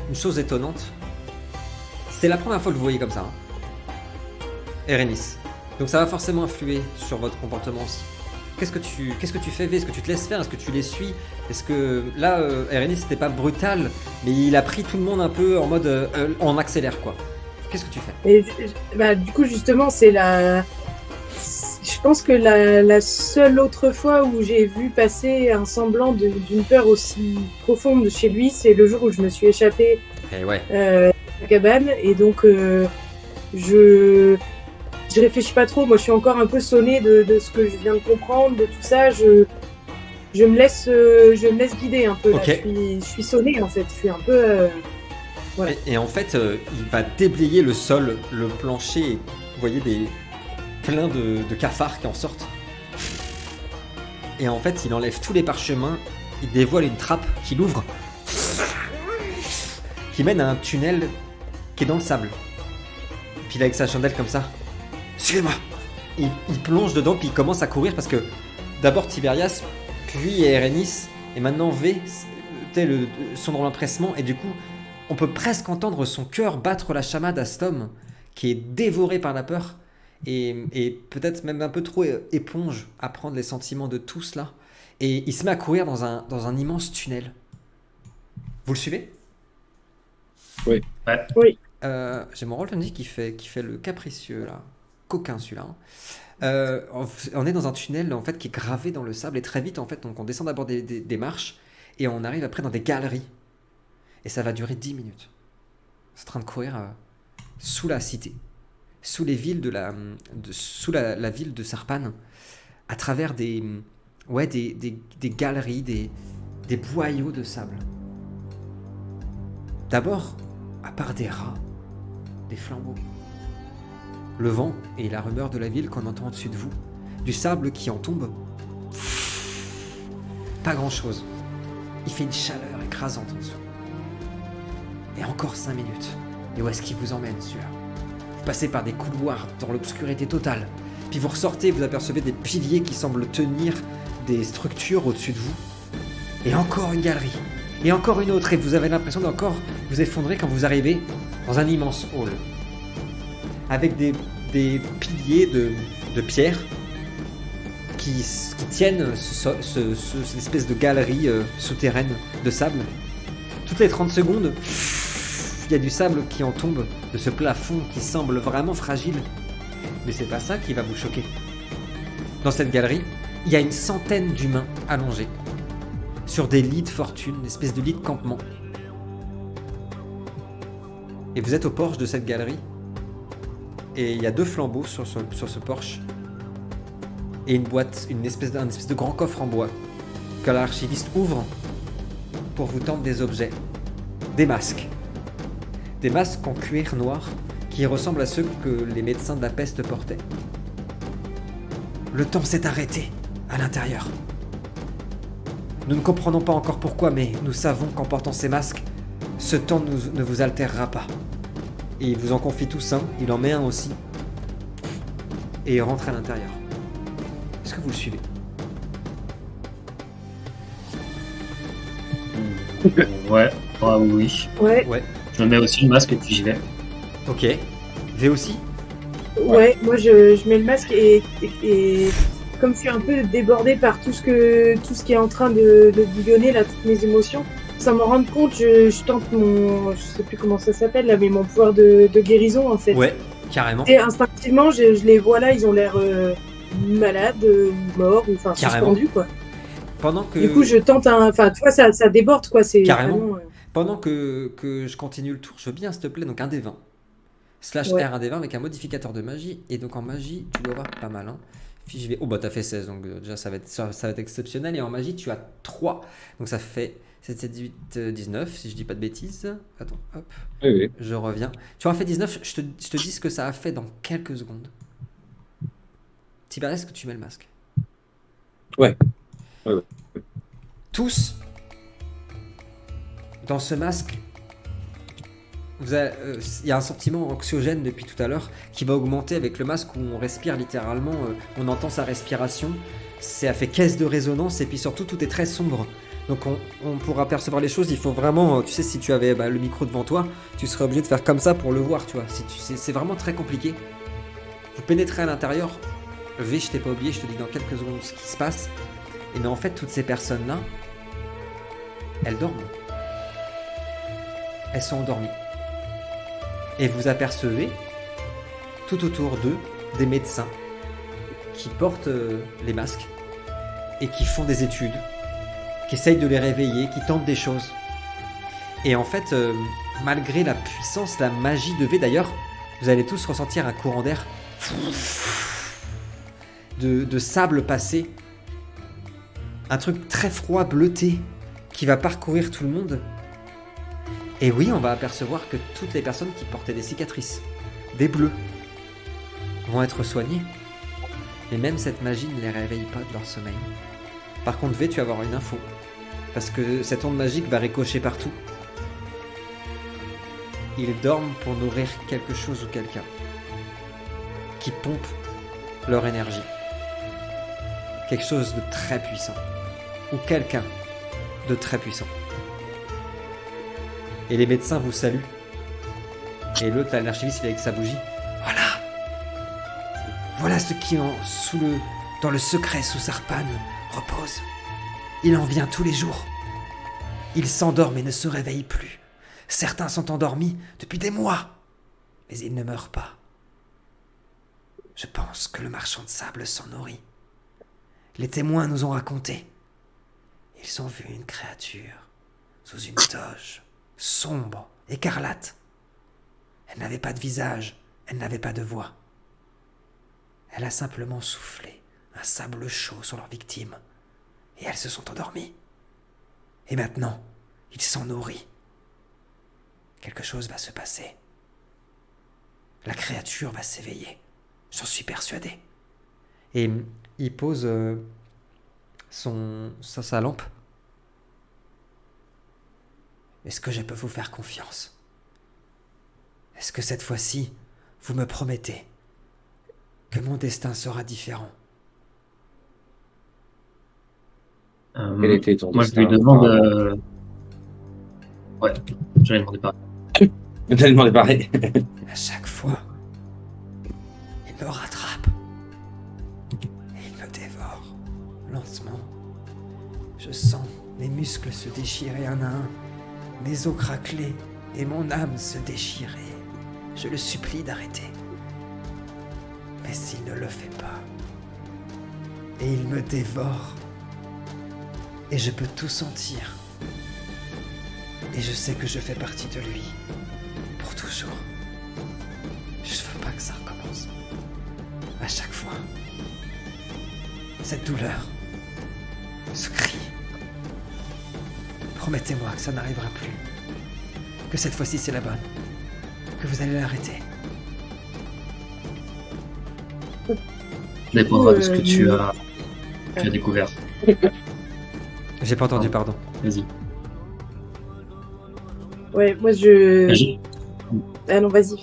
une chose étonnante, c'est la première fois que vous voyez comme ça. Hein. Erénis. Donc ça va forcément influer sur votre comportement aussi. Qu'est-ce que tu fais, V? Est-ce que tu te laisses faire? Est-ce que tu les suis? Est-ce que là, Erénis c'était pas brutal, mais il a pris tout le monde un peu en mode on accélère quoi. Qu'est-ce que tu fais?
Et bah, du coup, justement, c'est la. Je pense que la seule autre fois où j'ai vu passer un semblant d'une peur aussi profonde chez lui, c'est le jour où je me suis échappée
Eh ouais.
de la cabane. Et donc, je réfléchis pas trop. Moi, je suis encore un peu sonnée de ce que je viens de comprendre, de tout ça. Je me laisse guider un peu. Là.
Ok.
Je suis sonnée, en fait. Je suis un peu... voilà.
Et en fait, il va déblayer le sol, le plancher. Et vous voyez plein de cafards qui en sortent. Et en fait, il enlève tous les parchemins. Il dévoile une trappe qu'il ouvre, qui mène à un tunnel qui est dans le sable. Puis là, avec sa chandelle comme ça, suivez-moi. Il plonge dedans, puis il commence à courir parce que d'abord Tiberias, puis Erénis, et maintenant V, sont dans l'empressement, et du coup, on peut presque entendre son cœur battre la chamade à Stom, qui est dévoré par la peur, et peut-être même un peu trop éponge à prendre les sentiments de tous là. Et il se met à courir dans un immense tunnel. Vous le suivez?
Oui.
Ouais.
Oui.
J'ai mon rôle qui fait le capricieux là. Coquin celui-là. On est dans un tunnel en fait qui est gravé dans le sable et très vite en fait donc on descend d'abord des marches et on arrive après dans des galeries et ça va durer 10 minutes. C'est en train de courir sous la cité, sous les villes sous la ville de Sarpan, à travers des galeries, des boyaux de sable. D'abord, à part des rats, des flambeaux. Le vent et la rumeur de la ville qu'on entend au-dessus de vous. Du sable qui en tombe. Pas grand-chose. Il fait une chaleur écrasante en dessous. Et encore 5 minutes. Et où est-ce qu'il vous emmène celui-là? Vous passez par des couloirs dans l'obscurité totale. Puis vous ressortez, vous apercevez des piliers qui semblent tenir des structures au-dessus de vous. Et encore une galerie. Et encore une autre. Et vous avez l'impression d'encore vous effondrer quand vous arrivez dans un immense hall. Avec des piliers de pierre qui tiennent cette espèce de galerie souterraine de sable. Toutes les 30 secondes, il y a du sable qui en tombe de ce plafond qui semble vraiment fragile. Mais c'est pas ça qui va vous choquer. Dans cette galerie, il y a une centaine d'humains allongés sur des lits de fortune, une espèce de lit de campement. Et vous êtes au porche de cette galerie. Et il y a 2 flambeaux sur ce porche. Et une boîte, un espèce de grand coffre en bois que l'archiviste ouvre pour vous tendre des objets. Des masques. Des masques en cuir noir qui ressemblent à ceux que les médecins de la peste portaient. Le temps s'est arrêté à l'intérieur. Nous ne comprenons pas encore pourquoi, mais nous savons qu'en portant ces masques, ce temps ne vous altérera pas. Et il vous en confie tous un, il en met un aussi. Et il rentre à l'intérieur. Est-ce que vous le suivez?
Ouais, ah oui.
Ouais,
Ouais.
Je me mets aussi le masque et puis j'y vais.
Ok. V aussi?
ouais, moi je mets le masque et comme je suis un peu débordée par tout ce qui est en train de bouillonner, là, toutes mes émotions, sans m'en rendre compte, je tente je sais plus comment ça s'appelle là, mais mon pouvoir de guérison en fait.
Ouais, carrément.
Et instinctivement, je les vois là, ils ont l'air malades, morts, ou enfin
Carrément.
suspendus quoi.
Pendant que...
Du coup, je tente enfin, tu vois, ça déborde quoi, c'est
Carrément.
vraiment,
Pendant que je continue le tour, je veux bien, s'il te plaît, donc un des 20. Slash
Ouais.
R, un des 20 avec un modificateur de magie. Et donc en magie, tu dois avoir pas mal. Hein. Puis oh bah t'as fait 16, donc déjà ça va être exceptionnel. Et en magie, tu as 3. Donc ça fait 7, 7, 18, 19, si je dis pas de bêtises. Attends, hop,
Oui, oui.
je reviens. Tu auras fait 19, je te dis ce que ça a fait dans quelques secondes. Tiberius, est-ce que tu mets le masque?
Ouais.
Tous, dans ce masque, il y a un sentiment anxiogène depuis tout à l'heure qui va augmenter avec le masque où on respire littéralement, on entend sa respiration, ça fait caisse de résonance et puis surtout tout est très sombre. Donc pour apercevoir les choses, il faut vraiment, tu sais, si tu avais le micro devant toi, tu serais obligé de faire comme ça pour le voir, tu vois. C'est vraiment très compliqué. Vous pénétrez à l'intérieur, V, je t'ai pas oublié, je te dis dans quelques secondes ce qui se passe. Et mais en fait, toutes ces personnes-là, elles dorment. Elles sont endormies. Et vous apercevez, tout autour d'eux, des médecins qui portent les masques et qui font des études, qui essayent de les réveiller, qui tentent des choses. Et en fait, malgré la puissance, la magie de V, d'ailleurs, vous allez tous ressentir un courant d'air de sable passé. Un truc très froid, bleuté, qui va parcourir tout le monde. Et oui, on va apercevoir que toutes les personnes qui portaient des cicatrices, des bleus, vont être soignées. Et même cette magie ne les réveille pas de leur sommeil. Par contre, V, tu vas avoir une info. Parce que cette onde magique va ricocher partout. Ils dorment pour nourrir quelque chose ou quelqu'un. Qui pompe leur énergie. Quelque chose de très puissant. Ou quelqu'un de très puissant. Et les médecins vous saluent. Et l'autre, l'archiviste, il est avec sa bougie. Voilà. Voilà ce qui dans le secret sous Sarpan repose. Il en vient tous les jours. Ils s'endorment et ne se réveillent plus. Certains sont endormis depuis des mois. Mais ils ne meurent pas.
Je pense que le marchand de sable s'en nourrit. Les témoins nous ont raconté. Ils ont vu une créature sous une toge, sombre, écarlate. Elle n'avait pas de visage, elle n'avait pas de voix. Elle a simplement soufflé un sable chaud sur leurs victimes, et elles se sont endormies. Et maintenant, il s'en nourrit. Quelque chose va se passer. La créature va s'éveiller. J'en suis persuadé.
Et il pose sa lampe.
Est-ce que je peux vous faire confiance? Est-ce que cette fois-ci, vous me promettez que mon destin sera différent?
Quel était ton
Moi, je
destin
lui demande.
auparavant
Ouais, j'allais demander pareil.
T'as demandé pareil.
À chaque fois, il me rattrape et il me dévore lentement. Je sens mes muscles se déchirer un à un, mes os craqueler et mon âme se déchirer. Je le supplie d'arrêter. Mais s'il ne le fait pas, et il me dévore, et je peux tout sentir, et je sais que je fais partie de lui, pour toujours. Je veux pas que ça recommence. À chaque fois, cette douleur, ce cri. Promettez-moi que ça n'arrivera plus. Que cette fois-ci c'est la bonne. Que vous allez l'arrêter.
Dépendra de ce que tu as découvert.
J'ai pas entendu, pardon.
Vas-y.
Ouais, moi
Vas-y,
Ah non, vas-y.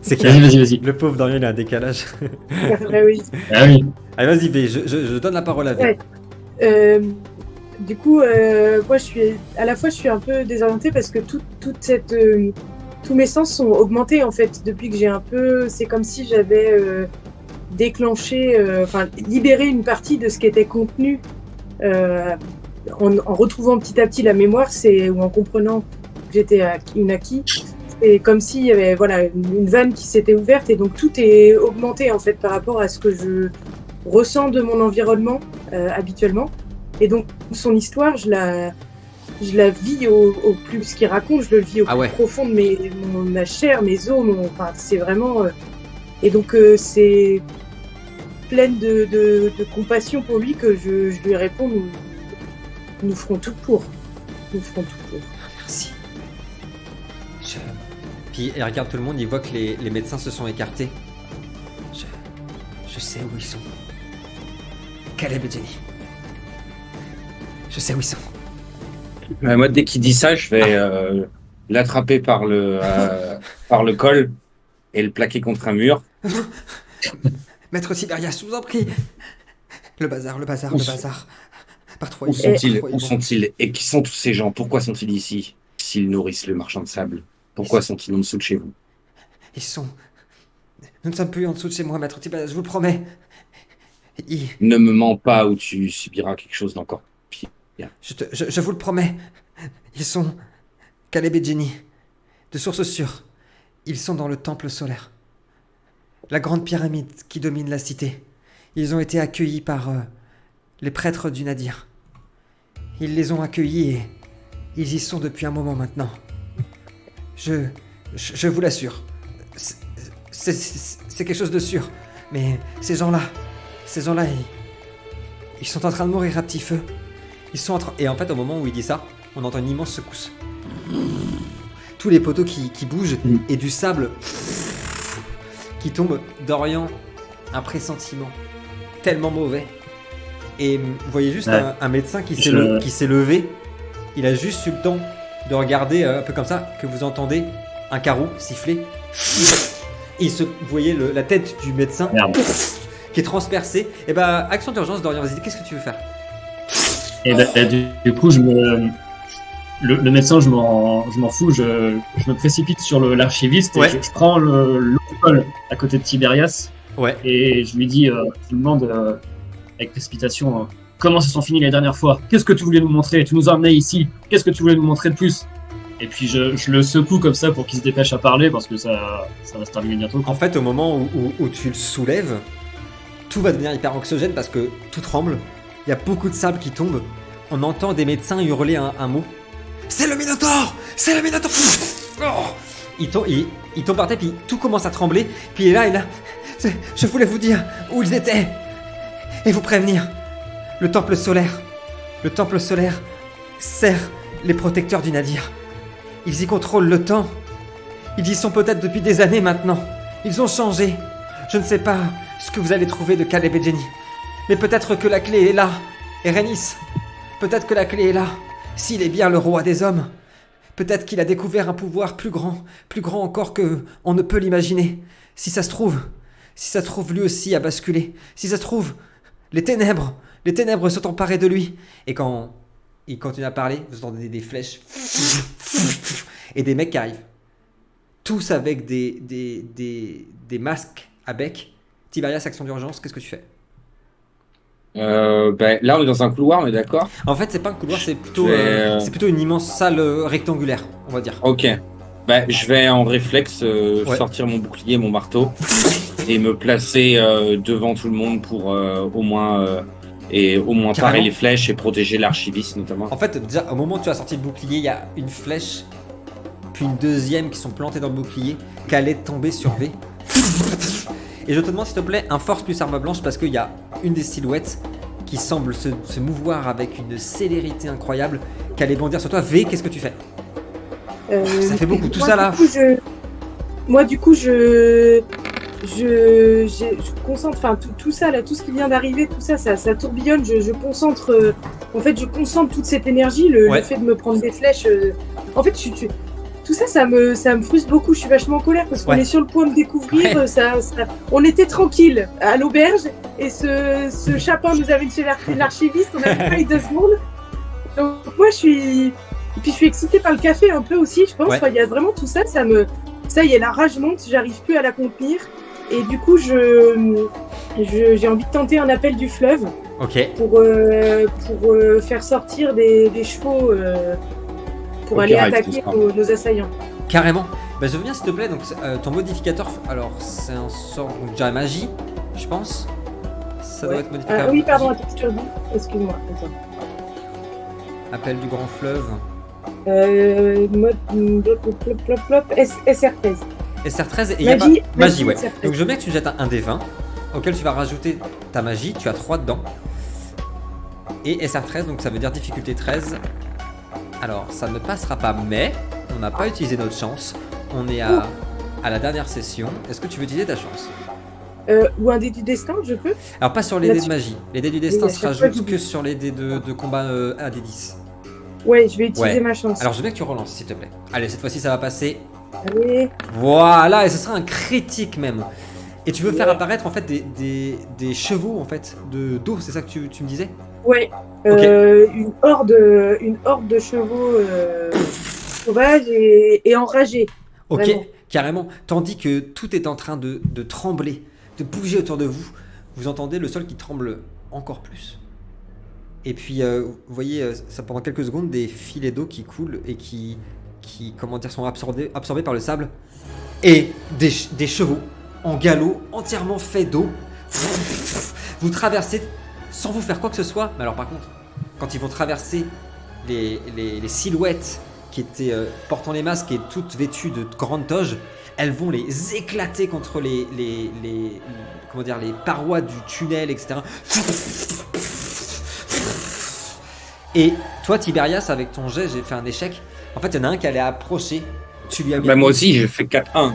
C'est
vas-y.
le pauvre Dorian, il a un décalage.
Ouais, oui.
Ah oui.
Allez, vas-y, V, je donne la parole à V.
Ouais. Du coup, moi, je suis un peu désorientée parce que tous mes sens sont augmentés en fait depuis que j'ai un peu. C'est comme si j'avais déclenché, libéré une partie de ce qui était contenu en retrouvant petit à petit la mémoire, ou en comprenant que j'étais une acquis. C'est comme s'il y avait une vanne qui s'était ouverte et donc tout est augmenté en fait par rapport à ce que je ressens de mon environnement habituellement. Et donc son histoire, je la vis au plus, ce qu'il raconte, je le vis au plus profond de ma chair, mes os, c'est vraiment. Et donc c'est pleine de compassion pour lui que je lui réponds, nous ferons tout pour. Nous ferons tout pour.
Merci.
Puis il regarde tout le monde, il voit que les médecins se sont écartés.
Je sais où ils sont. Caleb et Jenny. Je sais où ils sont.
Moi, dès qu'il dit ça, je vais l'attraper par le col et le plaquer contre un mur.
Maître Sibérias, je vous en prie. Le bazar. Par trois,
Où sont-ils et qui sont tous ces gens? Pourquoi sont-ils ici? S'ils nourrissent le marchand de sable, pourquoi sont-ils en dessous de chez vous?
Ils sont... Nous ne sommes plus en dessous de chez moi, Maître Sibérias, je vous le promets.
Ne me mens pas ou tu subiras quelque chose d'encore pire.
Je vous le promets. Ils sont... Caleb et Jenny. De source sûre. Ils sont dans le temple solaire. La grande pyramide qui domine la cité. Ils ont été accueillis par les prêtres du Nadir. Ils les ont accueillis et ils y sont depuis un moment maintenant. Je vous l'assure. C'est quelque chose de sûr. Mais ces gens-là, ils sont en train de mourir à petit feu.
Et en fait, au moment où il dit ça, on entend une immense secousse. Tous les poteaux qui bougent et du sable qui tombe. Dorian, un pressentiment tellement mauvais. Et vous voyez juste un médecin qui s'est levé. Il a juste eu le temps de regarder un peu comme ça, que vous entendez un carreau siffler. Et vous voyez la tête du médecin qui est transpercée. Et bah, action d'urgence, Dorian, vas-y, qu'est-ce que tu veux faire?
Et du coup, le médecin, je m'en fous, je me précipite sur l'archiviste et je prends l'autre à côté de Tiberias.
Ouais.
Et je lui dis, je lui demande avec précipitation, comment se sont finis les dernières fois? Qu'est-ce que tu voulais nous montrer? Tu nous as amenés ici. Qu'est-ce que tu voulais nous montrer de plus? Et puis je le secoue comme ça pour qu'il se dépêche à parler parce que ça va se terminer bientôt.
En fait, au moment où tu le soulèves, tout va devenir hyper anxiogène parce que tout tremble. Il y a beaucoup de sable qui tombe. On entend des médecins hurler un mot. C'est le Minotaure! C'est le Minotaure! Oh, il tombe par terre, puis tout commence à trembler. Puis il est là. Je voulais vous dire où ils étaient et vous prévenir. Le temple solaire sert les protecteurs du navire. Ils y contrôlent le temps. Ils y sont peut-être depuis des années maintenant. Ils ont changé. Je ne sais pas ce que vous allez trouver de Caleb et Jenny. Mais peut-être que la clé est là. Et Rhaenys, peut-être que la clé est là. S'il est bien le roi des hommes, peut-être qu'il a découvert un pouvoir plus grand encore que on ne peut l'imaginer. Si ça se trouve lui aussi a basculé. Si ça se trouve, les ténèbres sont emparées de lui. Et quand il continue à parler, vous entendez des flèches et des mecs qui arrivent. Tous avec des masques à bec. Tiberias, action d'urgence, qu'est-ce que tu fais?
Là, on est dans un couloir, mais d'accord.
En fait, c'est pas un couloir, c'est plutôt une immense salle rectangulaire, on va dire.
Ok. Je vais en réflexe sortir mon bouclier, mon marteau, et me placer devant tout le monde pour au moins parer les flèches et protéger l'archiviste notamment.
En fait, déjà, au moment où tu as sorti le bouclier, il y a une flèche, puis une deuxième qui sont plantées dans le bouclier, qui allait tomber sur V. Et je te demande s'il te plaît un force plus arme blanche parce qu'il y a une des silhouettes qui semble se mouvoir avec une célérité incroyable qui allait bondir sur toi. V, qu'est-ce que tu fais? Ça fait beaucoup, tout ça là.
Du coup, je concentre, enfin tout ça là, tout ce qui vient d'arriver, tout ça, ça tourbillonne. Je concentre, en fait, je concentre toute cette énergie, le fait de me prendre des flèches. En fait, tout ça, ça me frustre beaucoup. Je suis vachement en colère parce qu'on est sur le point de découvrir. On était tranquille à l'auberge et ce chapin nous avait chez l'archiviste. On avait pas eu 2 secondes. Donc moi, je suis excitée par le café un peu aussi, je pense.
Ouais.
Enfin, il y a vraiment tout ça. Ça y est, la rage monte. J'arrive plus à la contenir. Et du coup, j'ai envie de tenter un appel du fleuve.
Ok.
Pour faire sortir des chevaux. Pour aller attaquer nos assaillants.
Carrément. Je veux bien s'il te plaît, donc ton modificateur, alors c'est un sort, donc déjà magie, je pense. Ça doit être modificateur.
Oui, pardon, attends, je te redis. Excuse-moi. Attends.
Appel du grand fleuve.
Mode SR13.
SR13 et il y a
Magie,
magie, ouais.
SR13.
Donc je veux bien que tu jettes un dé 20 auquel tu vas rajouter ta magie, tu as 3 dedans. Et SR13, donc ça veut dire difficulté 13. Alors, ça ne passera pas, mais on n'a pas utilisé notre chance. On est à la dernière session. Est-ce que tu veux utiliser ta chance?
Ou un dé du destin, je peux?
Alors, pas sur les dés de magie. Les dés du destin
Oui,
se
à chaque
rajoutent
fois,
que sur les dés de combat à des 10.
Ouais, je vais utiliser
Ouais.
ma chance.
Alors, je veux bien que tu relances, s'il te plaît. Allez, cette fois-ci, ça va passer.
Allez.
Voilà, et ce sera un critique même. Et tu veux faire apparaître en fait des chevaux en fait d'eau, c'est ça que tu me disais?
Ouais.
Ok.
Une horde de chevaux sauvages et enragés.
Ok,
Vraiment.
carrément. Tandis que tout est en train de trembler, de bouger autour de vous. Vous entendez le sol qui tremble encore plus. Et puis, vous voyez, ça pendant quelques secondes, des filets d'eau qui coulent et qui comment dire, sont absorbés par le sable. Et des chevaux en galop, entièrement faits d'eau. Vous traversez sans vous faire quoi que ce soit. Mais alors par contre, quand ils vont traverser les silhouettes qui étaient portant les masques et toutes vêtues de grandes toges, elles vont les éclater contre les parois du tunnel, etc. Et toi, Tiberias, avec ton jet, j'ai fait un échec. En fait, il y en a un qui allait approcher. Tu lui as mis...
Moi aussi, j'ai fait 4-1.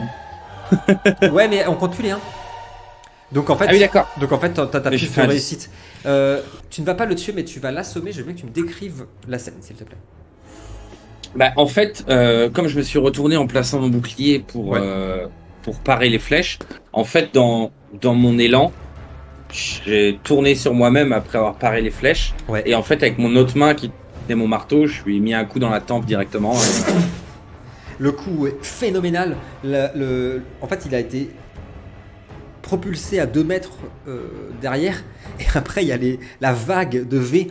Ouais, mais on compte plus les 1. Donc en fait,
Ah oui, d'accord.
t'as
Mais
plus
j'ai
de
fait un
réussite. Tu ne vas pas le tuer, mais tu vas l'assommer. Je veux bien que tu me décrives la scène, s'il te plaît.
En fait, comme je me suis retourné en plaçant mon bouclier pour parer les flèches, en fait, dans mon élan, j'ai tourné sur moi-même après avoir paré les flèches.
Ouais.
Et en fait, avec mon autre main qui tenait mon marteau, je lui ai mis un coup dans la tempe directement.
Le coup est phénoménal. En fait, il a été propulsé à 2 mètres derrière. Et après, il y a la vague de V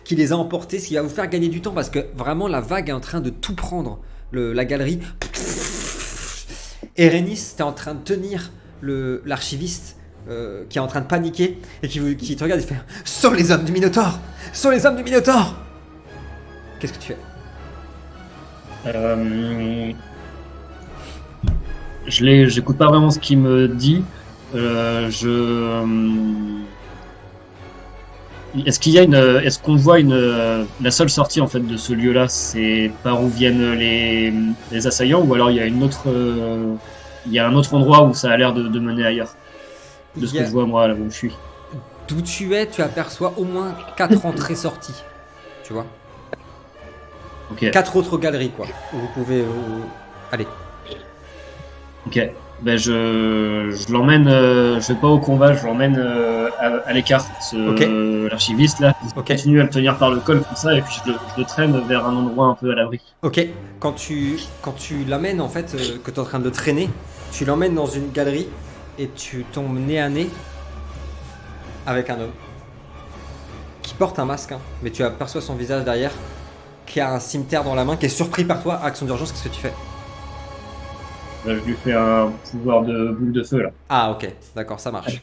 qui les a emportés, ce qui va vous faire gagner du temps parce que vraiment la vague est en train de tout prendre, la galerie. Erénis, t'es en train de tenir l'archiviste qui est en train de paniquer et qui te regarde et fait « Sont les hommes du Minotaure! Sont les hommes du Minotaure !» Qu'est-ce que tu fais?
J'écoute pas vraiment ce qu'il me dit. Est-ce qu'on voit la seule sortie en fait de ce lieu-là, c'est par où viennent les assaillants, ou alors il y a un autre endroit où ça a l'air de mener ailleurs, de ce que je vois moi là où je suis.
D'où tu es, tu aperçois au moins 4 entrées-sorties. Tu vois?
Ok.
4 autres galeries, quoi. Où vous pouvez. Allez.
Ok. Ben je l'emmène. Je vais pas au combat, je l'emmène à l'écart. L'archiviste là. Je continue à le tenir par le col comme ça, et puis je le traîne vers un endroit un peu à l'abri.
Ok. Quand tu l'amènes en fait, que tu es en train de le traîner, tu l'emmènes dans une galerie et tu tombes nez à nez avec un homme qui porte un masque, hein, mais tu aperçois son visage derrière, qui a un cimetière dans la main, qui est surpris par toi. Action d'urgence, qu'est-ce que tu fais?
Je lui fais un pouvoir de boule de feu là.
Ah ok, d'accord, ça marche.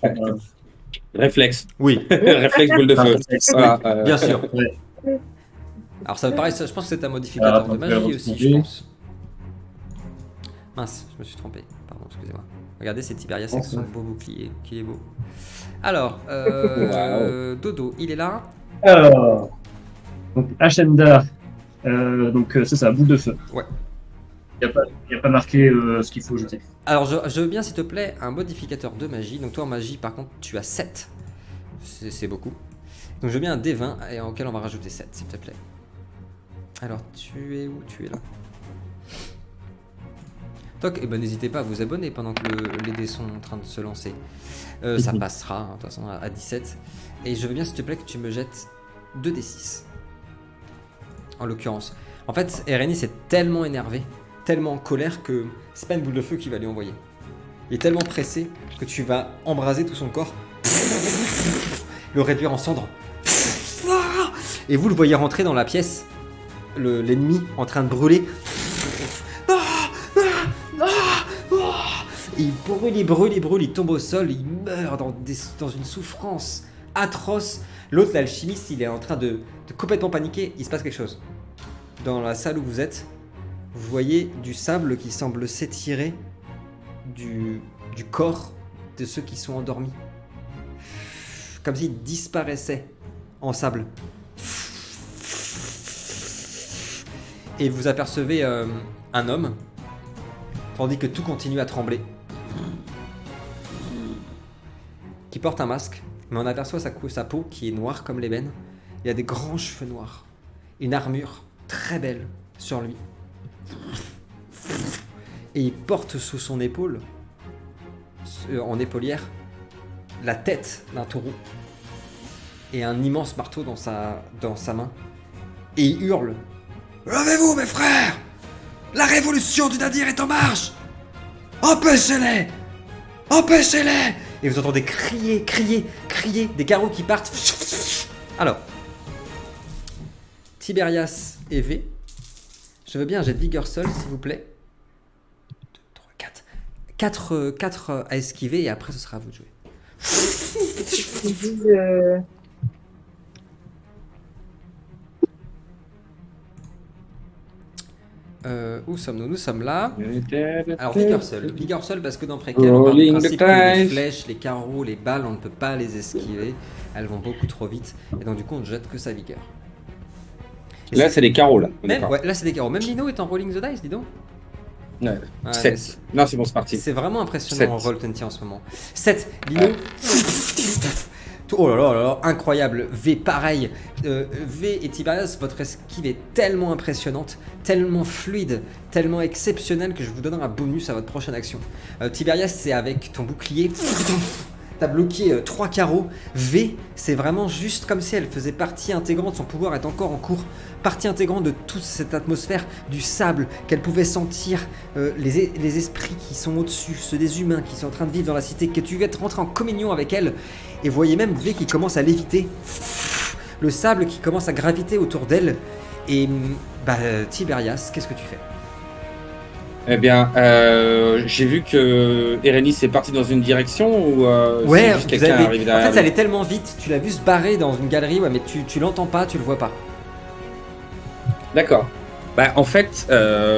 Réflexe.
Oui,
Réflexe boule de feu. Voilà,
bien sûr.
Ouais.
Alors ça me paraît, je pense que c'est un modificateur de magie aussi, je pense. Mince, je me suis trompé. Pardon, excusez-moi. Regardez, c'est Tiberias avec son beau bouclier, qui est beau. Alors,
Wow.
Dodo, il est là.
Alors, donc Ashenda, donc c'est ça, boule de feu.
Ouais.
Il n'y a pas marqué ce qu'il faut jeter.
Alors, je veux bien, s'il te plaît, un modificateur de magie. Donc, toi, en magie, par contre, tu as 7. C'est beaucoup. Donc, je veux bien un D20 et auquel on va rajouter 7, s'il te plaît. Alors, tu es où? Tu es là. Toc, et ben n'hésitez pas à vous abonner pendant que les dés sont en train de se lancer. Ça passera, hein, de toute façon, à 17. Et je veux bien, s'il te plaît, que tu me jettes 2d6. En l'occurrence. En fait, Erénis est tellement énervé, tellement en colère que c'est pas une boule de feu qu'il va lui envoyer. Il est tellement pressé que tu vas embraser tout son corps, le réduire en cendres. Et vous le voyez rentrer dans la pièce, l'ennemi en train de brûler. Il brûle, il tombe au sol, il meurt dans une souffrance atroce. L'autre, l'alchimiste, il est en train de complètement paniquer. Il se passe quelque chose. Dans la salle où vous êtes, vous voyez du sable qui semble s'étirer du corps de ceux qui sont endormis. Comme s'ils disparaissaient en sable. Et vous apercevez un homme, tandis que tout continue à trembler, qui porte un masque, mais on aperçoit sa peau qui est noire comme l'ébène. Il a des grands cheveux noirs, une armure très belle sur lui, et il porte sous son épaule, en épaulière, la tête d'un taureau et un immense marteau dans sa main, et il hurle: levez-vous, mes frères! La révolution du Nadir est en marche! Empêchez-les! Empêchez-les! Et vous entendez crier, des carreaux qui partent. Alors, Tiberias et V, je veux bien un jet de vigueur seul, s'il vous plaît. 2, 3, 4. 4 à esquiver, et après ce sera à vous de jouer. Où sommes-nous? Nous sommes là. Alors vigueur seul parce que dans Préquel, on part du principe que les flèches, les carreaux, les balles, on ne peut pas les esquiver. Elles vont beaucoup trop vite. Et donc du coup, on ne jette que sa vigueur. Et
là, c'est des carreaux, là.
Là, c'est des carreaux. Même Lino est en rolling the dice, dis donc.
Ouais.
Ouais,
7. Non, c'est bon, c'est parti.
C'est vraiment impressionnant en
7.
Roll20 en ce moment. 7. Lino. Oh là là là, incroyable. V, pareil. V et Tiberias, votre esquive est tellement impressionnante, tellement fluide, tellement exceptionnelle que je vous donnerai un bonus à votre prochaine action. Tiberias, c'est avec ton bouclier. T'as bloqué 3 carreaux. V, c'est vraiment juste comme si elle faisait partie intégrante, son pouvoir est encore en cours, partie intégrante de toute cette atmosphère, du sable, qu'elle pouvait sentir, les esprits qui sont au-dessus, ceux des humains qui sont en train de vivre dans la cité, que tu vas être rentré en communion avec elle, et vous voyez même V qui commence à léviter. le sable qui commence à graviter autour d'elle. Et Tiberias, qu'est-ce que tu fais?
Eh bien, j'ai vu que Erenis est parti dans une direction ou
Ouais,
c'est juste quelqu'un arrive
en
derrière
fait, ça
lui.
allait tellement vite, tu l'as vu se barrer dans une galerie, ouais, mais tu l'entends pas, tu le vois pas.
D'accord. Bah, en fait,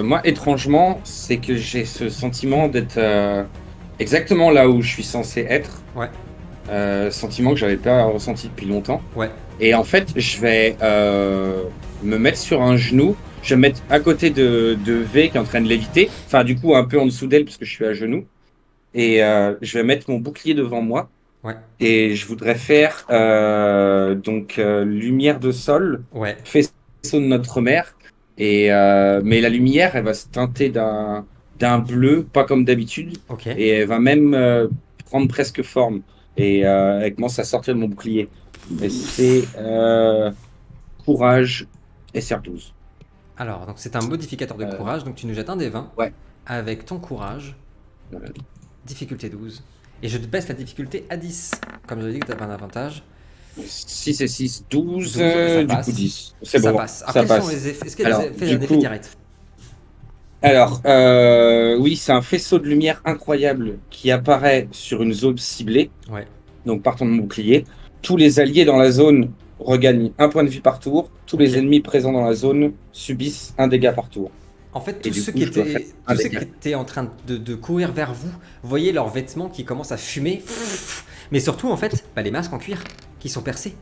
moi, étrangement, c'est que j'ai ce sentiment d'être exactement là où je suis censé être.
Ouais.
Sentiment que j'avais pas ressenti depuis longtemps.
Ouais.
Et en fait, je vais me mettre sur un genou. Je vais me mettre à côté de V qui est en train de léviter. Enfin, du coup, un peu en dessous d'elle parce que je suis à genoux. Et je vais mettre mon bouclier devant moi.
Ouais.
Et je voudrais faire lumière de sol,
Ouais.
faisceau de notre mère. Et mais la lumière, elle va se teinter d'un bleu, pas comme d'habitude.
Ok.
Et elle va même prendre presque forme. Et elle commence à sortir de mon bouclier. Et c'est courage SR12.
Alors, donc c'est un modificateur de courage, donc tu nous jettes un des 20
Ouais.
avec ton courage,
Voilà.
difficulté 12. Et je te baisse la difficulté à 10. Comme je l'ai dit que tu pas un avantage.
6 et 6, 12,
Ça
du
passe.
coup 10. C'est
Ça
bon,
passe. Alors,
ça
quels
passe.
sont les effets? Est-ce qu'il y a
Alors,
des effets,
du
un effet
coup-
direct?
Alors, oui, c'est un faisceau de lumière incroyable qui apparaît sur une zone ciblée.
Ouais.
Donc, partant de mon bouclier, tous les alliés dans la zone regagnent un point de vie par tour. Tous les
Ok.
ennemis présents dans la zone subissent un dégât par tour.
En fait,
Et
tous
du
ceux
coup,
qui
je dois faire
étaient,
un
tous ceux
dégât.
qui étaient en train de courir vers vous, voyez leurs vêtements qui commencent à fumer. Mais surtout, en fait, les masques en cuir qui sont percés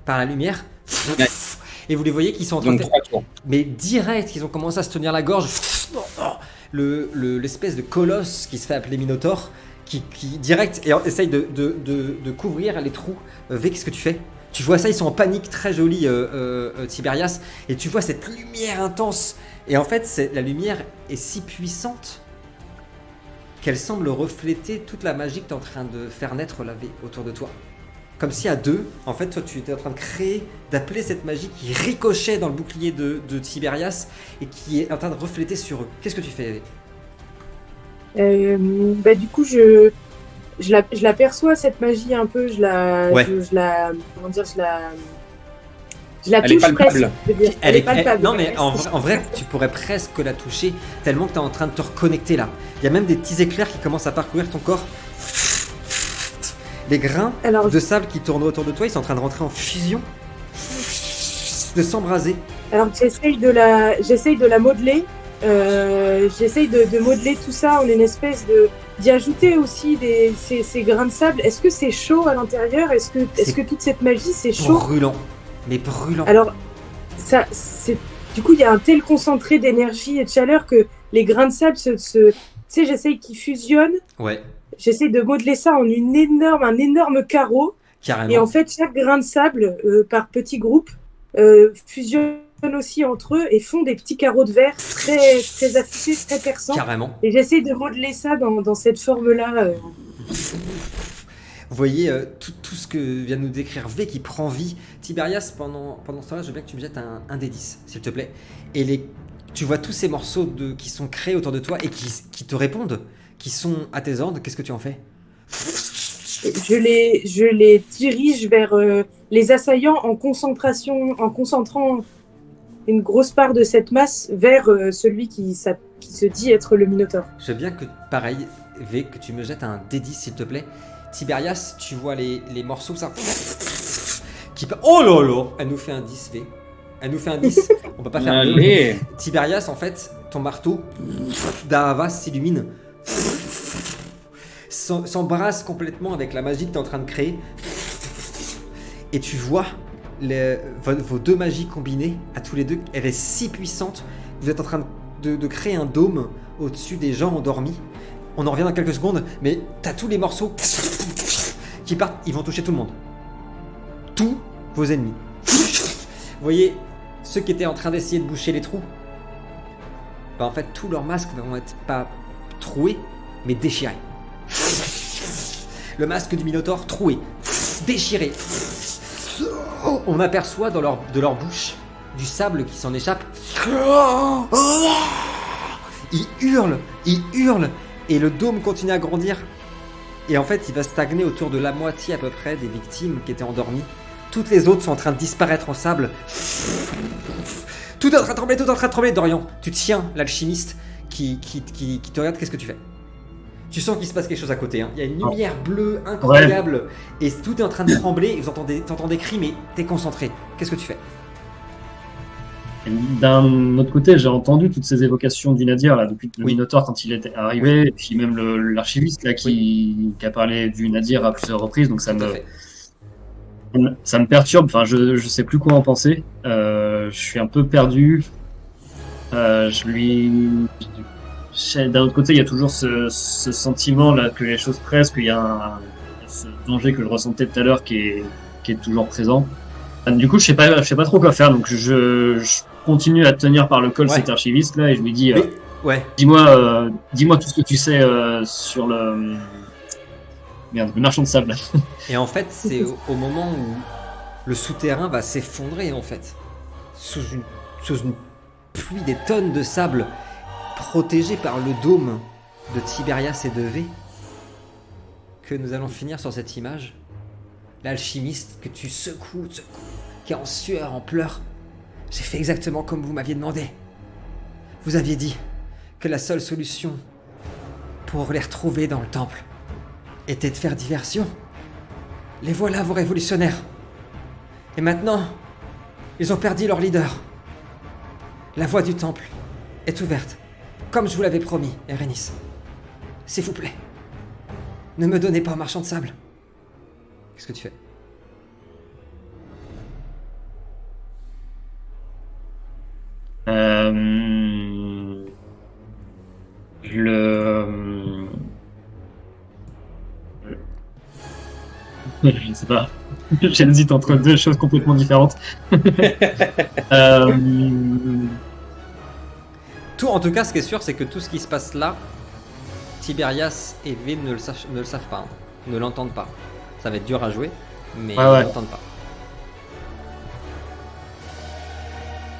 par la lumière.
Ouais.
Et vous les voyez qui sont en train
Donc,
de faire...
3 tours.
Mais direct, ils ont commencé à se tenir la gorge. L'espèce de colosse qui se fait appeler Minotaur, qui direct essaye de couvrir les trous. V, qu'est-ce que tu fais? Tu vois ça, ils sont en panique, très joli Tiberias, et tu vois cette lumière intense. Et en fait, la lumière est si puissante qu'elle semble refléter toute la magie que tu es en train de faire naître la V autour de toi. Comme si à deux, en fait, toi tu étais en train de créer, d'appeler cette magie qui ricochait dans le bouclier de Tiberias et qui est en train de refléter sur eux. Qu'est-ce que tu fais?
Du coup, je la perçois cette magie un peu.
Ouais.
Je la
Elle est
touche
palpable.
presque. je veux dire. Elle est palpable.
Non mais en vrai, tu pourrais presque la toucher tellement que tu es en train de te reconnecter là. Il y a même des petits éclairs qui commencent à parcourir ton corps. Les grains
Alors,
de sable qui tournent autour de toi, ils sont en train de rentrer en fusion, de s'embraser.
Alors j'essaye de la modeler. J'essaye de modeler tout ça en une espèce d'y ajouter aussi ces grains de sable. Est-ce que c'est chaud à l'intérieur? Est-ce que toute cette magie c'est chaud?
Brûlant, mais brûlant.
Alors du coup il y a un tel concentré d'énergie et de chaleur que les grains de sable tu sais, j'essaye qu'ils fusionnent.
Ouais,
J'essaye de modeler ça en un énorme carreau.
carrément.
Et en fait, chaque grain de sable, par petits groupes, fusionne aussi entre eux et font des petits carreaux de verre très, très affichés, très perçants.
Carrément.
Et j'essaie de modeler ça dans cette forme-là.
Vous voyez tout ce que vient de nous décrire V qui prend vie. Tiberias, pendant ce temps-là, je veux bien que tu me jettes un des 10, s'il te plaît. Et tu vois tous ces morceaux qui sont créés autour de toi et qui te répondent, qui sont à tes ordres. Qu'est-ce que tu en fais?
Je les dirige vers les assaillants en concentrant une grosse part de cette masse vers celui qui se dit être le Minotaure.
Je veux bien que, pareil, V, que tu me jettes un D10, s'il te plaît. Tiberias, tu vois les morceaux, ça... Oh là là! Elle nous fait un 10, V. Elle nous fait un 10. On peut pas faire mieux.
Allez.
Tiberias, en fait, ton marteau d'Ahavas s'illumine, s'embrasse complètement avec la magie que tu es en train de créer. Et tu vois vos deux magies combinées, à tous les deux, elle est si puissante. Vous êtes en train de créer un dôme au-dessus des gens endormis. On en revient dans quelques secondes, mais t'as tous les morceaux qui partent, ils vont toucher tout le monde. Tous vos ennemis. Vous voyez, ceux qui étaient en train d'essayer de boucher les trous, en fait, tous leurs masques vont être pas troués, mais déchirés. Le masque du Minotaure troué, déchiré. On aperçoit de leur bouche du sable qui s'en échappe. Ils hurlent, et le dôme continue à grandir. Et en fait, il va stagner autour de la moitié à peu près des victimes qui étaient endormies. Toutes les autres sont en train de disparaître en sable. Tout est en train de trembler, tout est en train de trembler. Dorian, tu tiens l'alchimiste qui te regarde. Qu'est-ce que tu fais? Tu sens qu'il se passe quelque chose à côté. Hein. Il y a une lumière bleue incroyable et tout est en train de trembler. Et vous entendez des cris, mais t'es concentré. Qu'est-ce que tu fais?
D'un autre côté, j'ai entendu toutes ces évocations du Nadir là, depuis le Minotaure quand il était arrivé, et puis même l'archiviste là qui a parlé du Nadir à plusieurs reprises, donc ça me perturbe. Enfin, je sais plus quoi en penser. Je suis un peu perdu. D'un autre côté, il y a toujours ce sentiment là que les choses pressent, qu'il y a ce danger que je ressentais tout à l'heure qui est toujours présent. Du coup, je sais pas trop quoi faire, donc je continue à tenir par le col cet archiviste là et je lui dis dis-moi tout ce que tu sais sur le marchand de sable.
Et en fait, c'est au moment où le souterrain va s'effondrer en fait sous une pluie des tonnes de sable protégé par le dôme de Tiberias et de V que nous allons finir sur cette image. L'alchimiste que tu secoues, qui est en sueur, en pleurs. J'ai fait exactement comme vous m'aviez demandé. Vous aviez dit que la seule solution pour les retrouver dans le temple était de faire diversion. Les voilà, vos révolutionnaires. Et maintenant, ils ont perdu leur leader. La voie du temple est ouverte, comme je vous l'avais promis, Erénis. S'il vous plaît, ne me donnez pas au marchand de sable. Qu'est-ce que tu fais?
Je ne sais pas. J'hésite entre deux choses complètement différentes.
Tout, en tout cas, ce qui est sûr, c'est que tout ce qui se passe là, Tiberias et V ne le savent pas, hein. Ne l'entendent pas. Ça va être dur à jouer, mais ils ne l'entendent pas.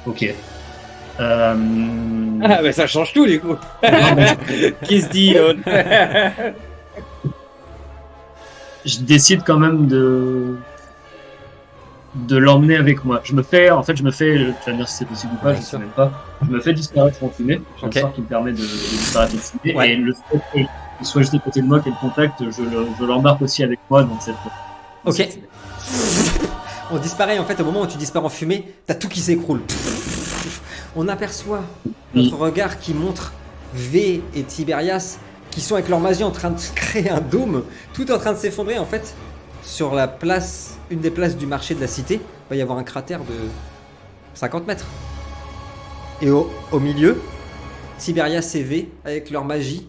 Ok.
Ah, mais ça change tout, du coup. Qui se dit, l'autre?
Je décide quand même de l'emmener avec moi. Je me fais, tu vas me dire si c'est possible ou pas, je ne sais même pas. Je me fais disparaître en fumée. J'ai un sort qui me permet de disparaître en fumée.
Ouais.
Et le fait qu'il soit juste à côté de moi, qu'il contacte, je l'embarque aussi avec moi dans cette.
Ok. On disparaît en fait au moment où tu disparais en fumée, t'as tout qui s'écroule. On aperçoit notre regard qui montre V et Tiberias qui sont avec leur magie en train de créer un dôme, tout est en train de s'effondrer en fait. Sur la place, une des places du marché de la cité, il va y avoir un cratère de 50 mètres. Et au milieu, Tiberias et V avec leur magie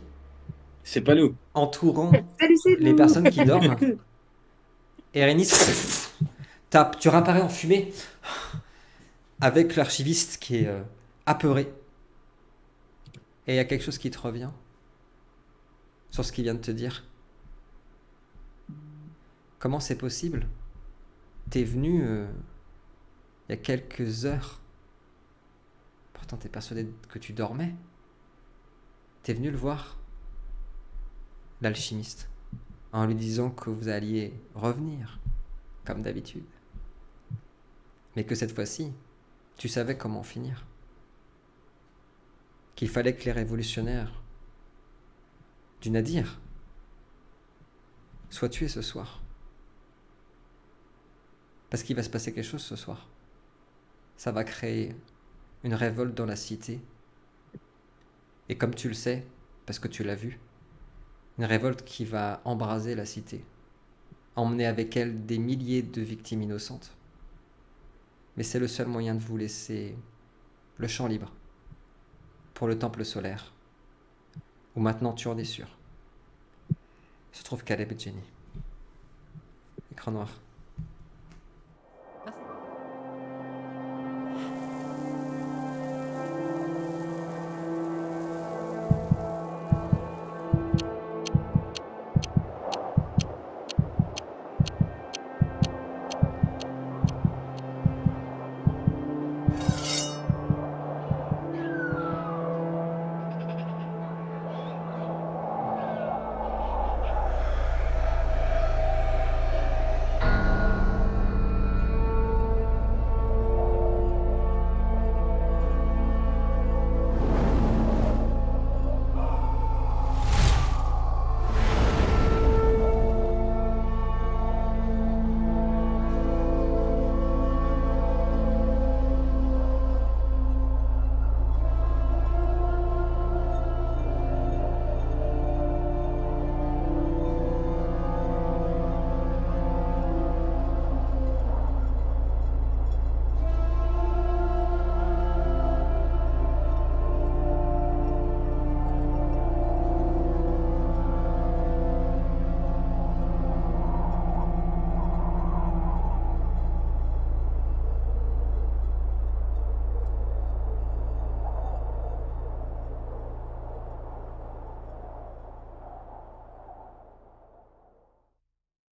C'est pas nous.
entourant
Salut, c'est
les
nous.
personnes qui dorment. Et Rénis, tu réapparais en fumée avec l'archiviste qui est apeuré. Et il y a quelque chose qui te revient sur ce qu'il vient de te dire. Comment c'est possible? T'es venu il y a quelques heures. Pourtant t'es persuadé que tu dormais. T'es venu le voir, l'alchimiste, en lui disant que vous alliez revenir, comme d'habitude. Mais que cette fois-ci, tu savais comment finir. Qu'il fallait que les révolutionnaires du Nadir soient tués ce soir. Parce qu'il va se passer quelque chose ce soir. Ça va créer une révolte dans la cité. Et comme tu le sais, parce que tu l'as vu, une révolte qui va embraser la cité, emmener avec elle des milliers de victimes innocentes. Mais c'est le seul moyen de vous laisser le champ libre pour le temple solaire, où maintenant tu en es sûr se trouve Caleb et Jenny. Écran noir.